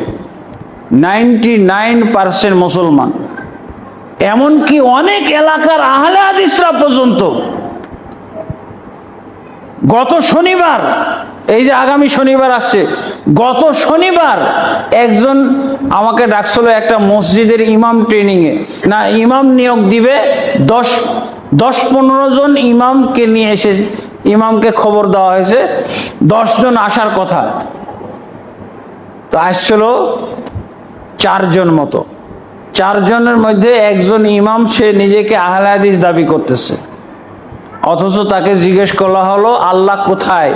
99% মুসলমান, এমনকি অনেক এলাকার আহলে হাদিসরা পর্যন্ত, গত শনিবার, এই যে আগামী শনিবার আসছে, গত শনিবার একজন আমাকে ডাকছিল একটা মসজিদের ইমাম ট্রেনিংয়ে, না ইমাম নিয়োগ দিবে, 10-15 জন ইমামকে নিয়ে এসে, ইমামকে খবর দেওয়া হয়েছে 10 জন আসার কথা, তো আসছিল 4 জন মতো। 4 জনের মধ্যে একজন ইমাম, সে নিজেকে আহলে হাদিস দাবি করতেছে, অথচ তাকে জিজ্ঞেস করা হলো আল্লাহ কোথায়?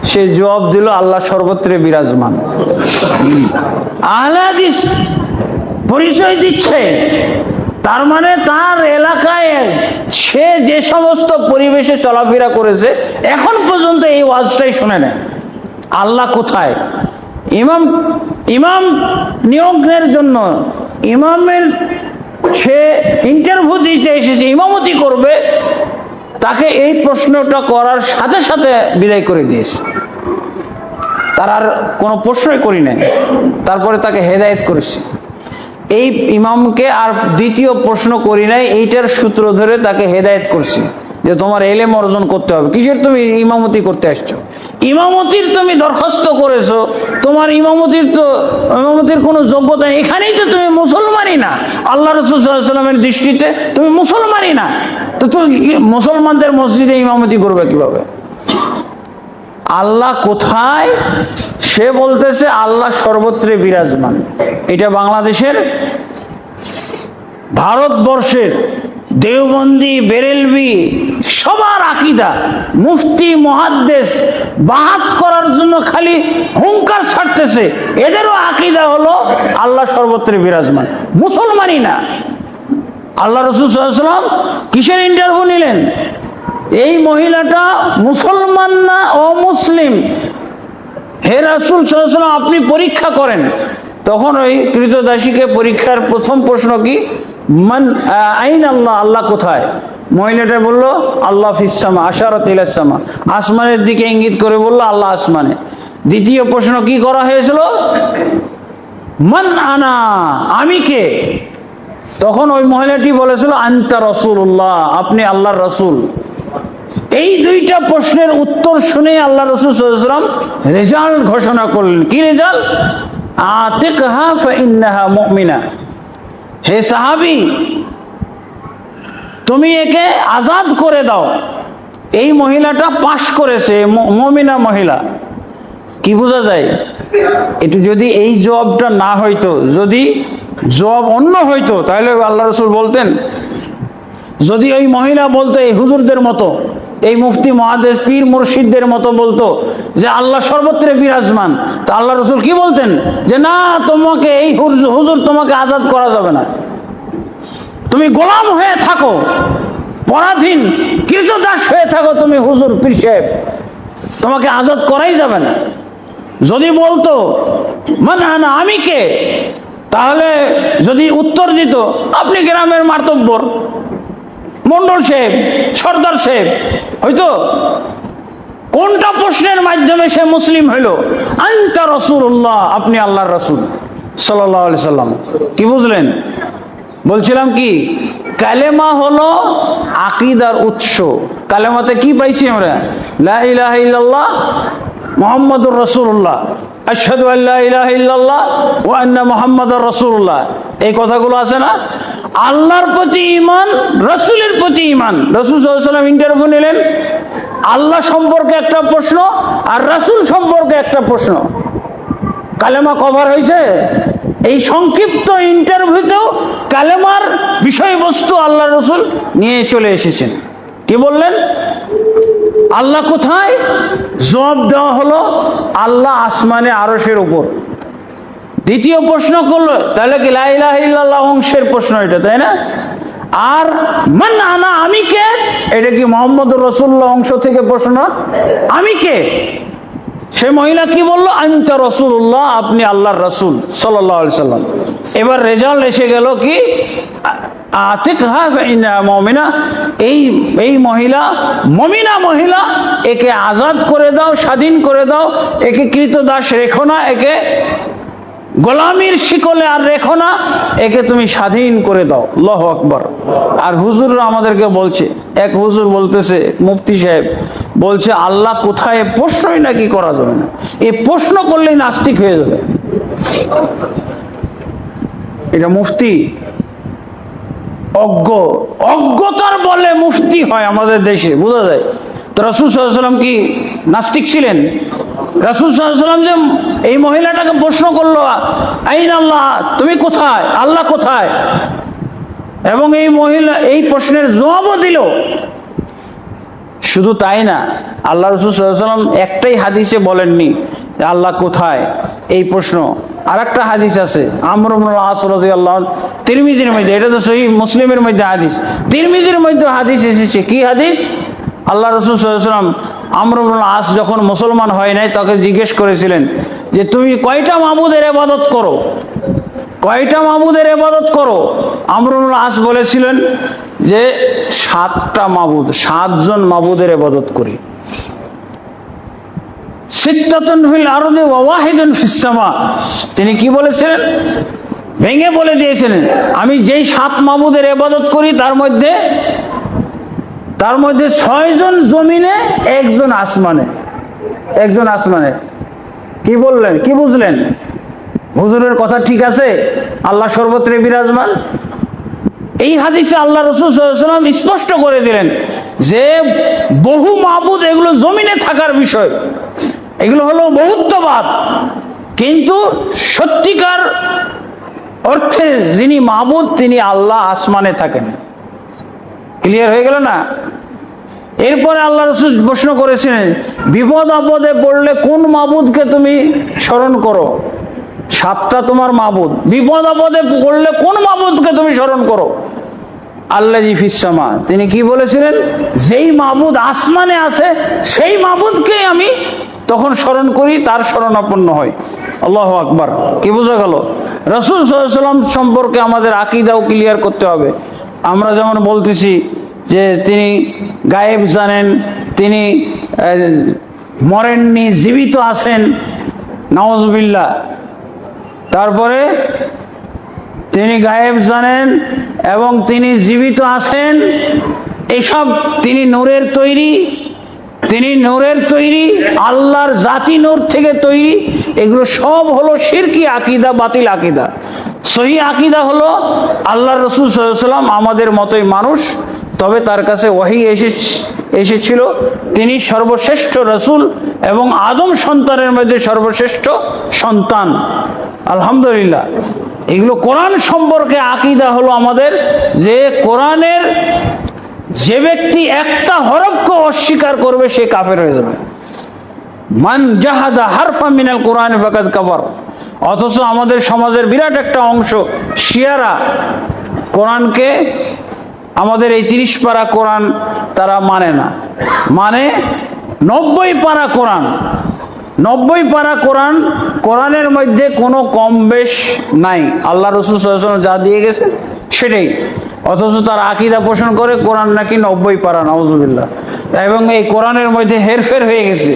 সে জবাব দিল আল্লাহ সর্বত্রে বিরাজমান। আহলে হাদিস পরিচয় দিচ্ছে, তার মানে তার এলাকায় সে যে সমস্ত পরিবেশে চলাফেরা করেছে, এখন পর্যন্ত এই ওয়াজটাই শুনে নেয়, আল্লাহ কোথায়। ইমাম নিয়োগের জন্য, ইমামের সে ইন্টারভিউ দিতে এসেছে, ইমামতি করবে, তাকে এই প্রশ্নটা করার সাথে সাথে বিদায় করে দিয়েছে, তার আর কোনো প্রশ্নই করি নাই। তারপরে তাকে হেদায়েত করেছে। এই ইমামকে আর দ্বিতীয় প্রশ্ন করি নাই, এইটার সূত্র ধরে তাকে হেদায়েত করছি যে তোমার এলেম অর্জন করতে হবে। কিসের তুমি ইমামতি করতে আসছো? ইমামতির তুমি দরখাস্ত করেছো, তোমার ইমামতির কোনো যোগ্যতা নেই, এখানেই তো তুমি মুসলমানই না। আল্লাহ রাসূল সাল্লাল্লাহু আলাইহি ওয়াসাল্লামের দৃষ্টিতে তুমি মুসলমানই না, তো তুমি মুসলমানদের মসজিদে ইমামতি করবে কিভাবে? আল্লাহ কোথায়? সে বলতেছে আল্লাহ সর্বত্রে বিরাজমান। এটা বাংলাদেশের, ভারতবর্ষের দেওবন্দি, বেরেলভি সবার আকীদা। মুফতি মুহাদ্দিস বাহাস করার জন্য খালি হুঙ্কার ছাড়তেছে, এদেরও আকীদা হলো আল্লাহ সর্বত্রে বিরাজমান, মুসলমানই না। আল্লাহ রাসূল সাল্লাল্লাহু আলাইহি ওয়াসাল্লাম কিসের ইন্টারভিউ নিলেন? এই মহিলাটা মুসলমান না অমুসলিম, হে রাসূল সাল্লাল্লাহু আলাইহি ওয়াসাল্লাম আপনি পরীক্ষা করেন। তখন ওই কৃতদাসীকে পরীক্ষার প্রথম প্রশ্ন কি? আইন আল্লাহ, আল্লাহ কোথায়? মহিলাটা বলল আল্লাহ ফিস সামা, আশারাত ইলাস সামা, আসমানের দিকে ইঙ্গিত করে বলল আল্লাহ আসমানে। দ্বিতীয় প্রশ্ন কি করা হয়েছিল? মান আনা, আমি কে? তখন ওই মহিলাটি বলেছিল আনতা রাসূলুল্লাহ, আপনি আল্লাহর রাসূল। এই দুইটা প্রশ্নের উত্তর শুনে আল্লাহ রাসূল সাল্লাল্লাহু আলাইহি ওয়াসাল্লাম রেজাল্ট ঘোষণা করলেন। কি রেজাল্ট? আতিকহা ফাইন্নাহা মুমিনা, হে সাহাবী তুমি একে আজাদ করে দাও। এই মহিলাটা পাশ করেছে, মুমিনা মহিলা। কি বোঝা যায়? এটা যদি এই জবাবটা না হইতো, যদি জবাব অন্য হইতো, তাহলে আল্লাহ রাসূল বলতেন, যদি ওই মহিলা বলতো এই হুজুরদের মতো, এই মুফতি মুহাদ্দিস পীর মুর্শিদদের মতো বলতো যে আল্লাহ সর্বত্রে বিরাজমান, তা আল্লাহ রাসূল কি বলতেন? যে না, তোমাকে এই হুজুর তোমাকে আজাদ করা যাবে না, তুমি গোলাম হয়ে থাকো, পরাধীন কৃতদাস হয়ে থাকো তুমি হুজুর পীর সাহেব, তোমাকে আজাদ করাই যাবে না। যদি বলতো মান আনা, আমি কে, তাহলে যদি উত্তর দিত আপনি গ্রামের মাতব্বর, মন্ডল সাহেব, সর্দার সাহেব, হয়তো কোনটা প্রশ্নের মাধ্যমে সে মুসলিম হইল? আনতা রাসূলুল্লাহ, আপনি আল্লাহর রাসূল সাল্লাল্লাহু আলাইহি সাল্লাম। কি বুঝলেন? বলছিলাম কি, কালেমা হলো আকীদার উৎস। কালেমাতে কি পাইছি আমরা? লা ইলাহা ইল্লাল্লাহ মুহাম্মাদুর রাসূলুল্লাহ, আশহাদু আল্লা ইলাহা ইল্লাল্লাহ ওয়া আন্না মুহাম্মাদুর রাসূলুল্লাহ, এই কথাগুলো আছে না? আল্লাহর প্রতি ঈমান, রাসূলের প্রতি ঈমান। রাসূল সাল্লাল্লাহু আলাইহি ওয়াসাল্লাম ইন্টারভিউ নিলেন, আল্লাহ সম্পর্কে একটা প্রশ্ন আর রাসূল সম্পর্কে একটা প্রশ্ন। কালেমা কভার হয়েছে। এই সংক্ষিপ্ত ইন্টারভিউতেও কালেমার বিষয়বস্তু আল্লাহ রাসূল নিয়ে চলে এসেছেন। কি বললেন? আল্লাহ কোথায়? জবাব দেওয়া হলো আল্লাহ আসমানে আরশের উপর। দ্বিতীয় প্রশ্ন করলো, তাহলে কি লা ইলাহা ইল্লাল্লাহ অংশের প্রশ্ন এটা, তাই না? আর মান আনা, আমি কে, এটা কি মুহাম্মদুর রাসূলুল্লাহ অংশ থেকে প্রশ্ন, আমি কে? সে মহিলা কি বলল? আনতা রাসূলুল্লাহ, আপনি আল্লাহর রাসূল সাল্লাল্লাহু আলাইহি সাল্লাম। এবার রেজাল্ট এসে গেল কি, আতিকহা ফাইন্না মুমিনা, এই মহিলা মুমিনা মহিলা, একে আজাদ করে দাও, স্বাধীন করে দাও, একে কৃতদাস রেখো না, একে গোলামির শিকলে আর রেখো না, একে তুমি স্বাধীন করে দাও। আল্লাহু আকবার। আর হুজুররা আমাদেরকে বলছে, এক হুজুর বলতেছে, মুফতি সাহেব বলছে, আল্লাহ কোথায় প্রশ্নই নাকি করা যাবে না, এই প্রশ্ন করলেই নাস্তিক হয়ে যাবে। এটা মুফতি অজ্ঞতার বলে মুফতি হয় আমাদের দেশে, বোঝা যায়। তো রাসূল সাল্লাল্লাহু আলাইহি ওয়াসাল্লাম কি নাস্তিক ছিলেন? রাসূল সাল্লাল্লাহু আলাইহি ওয়াসাল্লাম যে এই মহিলাটাকে প্রশ্ন করলো, আইন আল্লাহ, তুমি কোথায়, আল্লাহ কোথায়, এবং এই মহিলা এই প্রশ্নের জবাবও দিল। শুধু তাই না, আল্লাহ রাসূল সাল্লাল্লাহু আলাইহি ওয়াসাল্লাম একটাই হাদিসে বলেননি যে আল্লাহ কোথায় এই প্রশ্ন। আর একটা হাদিস আছে, আমর ইবনুল আস রাদিয়াল্লাহু আনহু, তিরমিজির মধ্যে, এটা তো সহিহ মুসলিমের মধ্যে হাদিস, তিরমিজির মধ্যে হাদিস এসেছে। কি হাদিস? আল্লাহ রাসূল সাল্লাল্লাহু আলাইহি ওয়াসাল্লাম আমর ইবনুল আস যখন মুসলমান হয় নাই, তাকে জিজ্ঞেস করেছিলেন যে তুমি কয়টা মাবুদের ইবাদত করো, কয়টা মাবুদের ইবাদত করো? আমর ইবনুল আস বলেছিলেন যে 7টা মাবুদ, 7 জন মাবুদের ইবাদত করি। সিত্তাতুন ফিল আরদি ওয়া ওয়াহিদুন ফিস সামা, তিনি কি বলেছিলেন? ভেঙে বলে দিয়েছিলেন, আমি যেই 7 মাবুদের ইবাদত করি তার মধ্যে 6 জন জমিনে, 1 জন আসমানে, 1 জন আসমানে। কি বললেন, কি বুঝলেন? হুজুরের কথা ঠিক আছে, আল্লাহ সর্বত্রে বিরাজমান। এই হাদিসে আল্লাহ রাসূল সাল্লাল্লাহু আলাইহি ওয়াসাল্লাম স্পষ্ট করে দিলেন যে বহু মাবুদ, এগুলো জমিনে থাকার বিষয়, এগুলো হলো বহুত্ববাদ, কিন্তু সত্যিকার অর্থে যিনি মাবুদ তিনি আল্লাহ আসমানে থাকেন। ক্লিয়ার হয়ে গেল না? এরপরে আল্লাহ রাসূল প্রশ্ন করেছিলেন, বিপদ আপদে পড়লে কোন মাবুদকে তুমি স্মরণ করো? 7টা তোমার মাবুদ, বিপদ আপদে পড়লে কোন মাবুদকে তুমি স্মরণ করো? আল্লাযী ফিস সামা, তিনি কি বলেছিলেন? যেই মাবুদ আসমানে আছে সেই মাবুদকেই আমি তখন স্মরণ করি, তার শরণাপন্ন হয়। আল্লাহু আকবার। কি বোঝা গেল? রাসূল সাল্লাল্লাহু আলাইহি ওয়াসাল্লাম সম্পর্কে আমাদের আকীদাও ক্লিয়ার করতে হবে। আমরা যেমন বলতেছি যে তিনি গায়েব জানেন, তিনি মরেননি, জীবিত আছেন, নাউজুবিল্লাহ। তারপরে তিনি গায়েব জানেন এবং তিনি জীবিত আছেন, এসব তিনি নূরের তৈরি, তিনি নূরের তৈরি, আল্লাহর জাতি নূর থেকে তৈরি। এগুলো সব হলো শিরকি আকীদা, বাতিল আকীদা। সহিহ আকীদা হলো আল্লাহর রাসূল সাল্লাল্লাহু আলাইহি ওয়াসাল্লাম আমাদের মতোই মানুষ, তবে তার কাছে ওহী এসেছিল, তিনি সর্বশ্রেষ্ঠ রাসূল এবং আদম সন্তানের মধ্যে সর্বশ্রেষ্ঠ সন্তান। আলহামদুলিল্লাহ। এগুলো কোরআন সম্পর্কে আকীদা হলো আমাদের, যে কোরআনের যে ব্যক্তি একটা হরফকে অস্বীকার করবে সে কাফের হয়ে যাবে। মান জাহাদা হারফা মিনাল কোরআন ফাকাদ কাফার। অথচ আমাদের সমাজের বিরাট একটা অংশ শিয়ারা কোরআনকে, আমাদের এই 30 পারা কোরআন তারা মানে না, মানে 90 পারা কোরআন। 90 পারা কোরআন, কোরআনের মধ্যে কোনো কম বেশ নাই, আল্লাহ রাসূল সাল্লাল্লাহু আলাইহি ওয়াসাল্লাম যা দিয়ে গেছে সেটাই। অথচ তার আকীদা পোষণ করে কোরআন নাকি 90 পারা, নাউজুবিল্লাহ। এবং এই কোরআনের মধ্যে হেরফের হয়ে গেছে,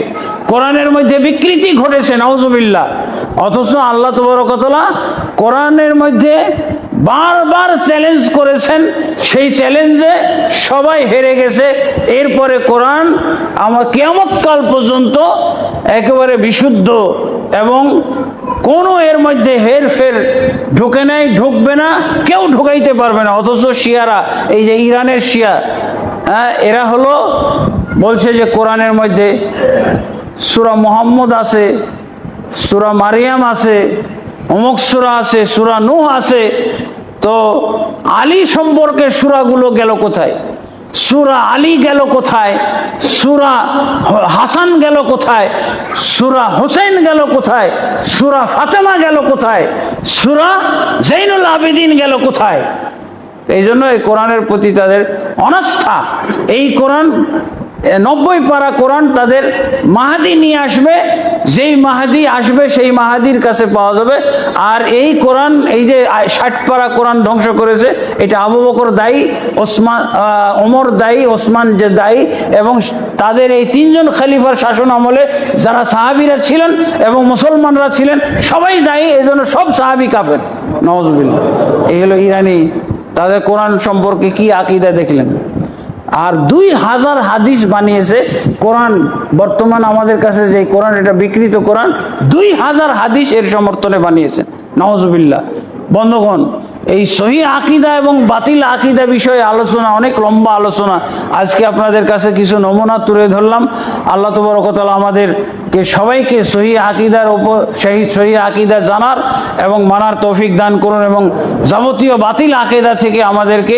কোরআনের মধ্যে বিকৃতি ঘটেছে, নাউজুবিল্লাহ। অথচ আল্লাহ তাবারক ওয়া তাআলা কোরআনের মধ্যে বারবার চ্যালেঞ্জ করেছেন, সেই চ্যালেঞ্জে সবাই হেরে গেছে। এরপরে কোরআন আমার কিয়ামত কাল পর্যন্ত একেবারে বিশুদ্ধ এবং কোনো এর মধ্যে হেরফের ঢুকে নাই, ঢুকবে না, কেউ ঢুকাইতে পারবে না। অথচ শিয়ারা, এই যে ইরানের শিয়া, এরা হলো বলছে যে কোরআনের মধ্যে সূরা মুহাম্মদ আছে, সূরা মারিয়াম আছে, অমুক সূরা আছে, সূরা নূহ আছে, তো আলী সম্পর্কে সূরাগুলো গেল কোথায়? সূরা আলী গেল কোথায়, সূরা হাসান গেল কোথায়, সূরা হোসেন গেল কোথায়, সূরা ফাতেমা গেল কোথায়, সূরা জৈনুল আবেদিন গেল কোথায়? এই জন্য এই কোরআনের প্রতি তাদের অনাস্থা। এই কোরআন 90 পারা কোরআন তাদের মাহাদি নিয়ে আসবে, যেই মাহাদি আসবে সেই মাহাদির কাছে পাওয়া যাবে। আর এই কোরআন, এই যে 60 পারা কোরআন ধ্বংস করেছে, এটা আবু বকর দায়ী, ওমর দায়ী, ওসমান যে দায়ী, এবং তাদের এই 3 জন খলিফার শাসন আমলে যারা সাহাবীরা ছিলেন এবং মুসলমানরা ছিলেন সবাই দায়ী। এই জন্য সব সাহাবী কাফের, নাউজুবিল্লাহ। এই হলো ইরানি, তাদের কোরআন সম্পর্কে কি আকীদা দেখলেন। আর 2000 হাদিস বানিয়েছে কোরআন। বর্তমান আমাদের কাছে যে কোরআন, এটা বিকৃত কোরআন, 2000 হাদিস এর সমর্থনে বানিয়েছেন, নাউজুবিল্লাহ। বন্ধুগণ, এই সহিহ আকীদা এবং বাতিল আকীদা বিষয়ে আলোচনা, অনেক লম্বা আলোচনা। আজকে আপনাদের কাছে কিছু নমুনা তুলে ধরলাম। আল্লাহ তাবারক ওয়া তাআলা আমাদেরকে সবাইকে সহিহ আকীদার উপর সহিহ আকীদা জানার এবং মানার তৌফিক দান করুন, এবং যাবতীয় বাতিল আকীদা থেকে আমাদেরকে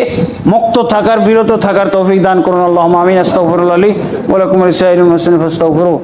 মুক্ত থাকার, বিরত থাকার তৌফিক দান করুন। আল্লাহুম্মা আমিন। আস্তাগফিরুল্লাহ লি ওয়া লাকুম ওয়া লিসাইরিল মুসলিমিন ফাস্তাগফিরুহু।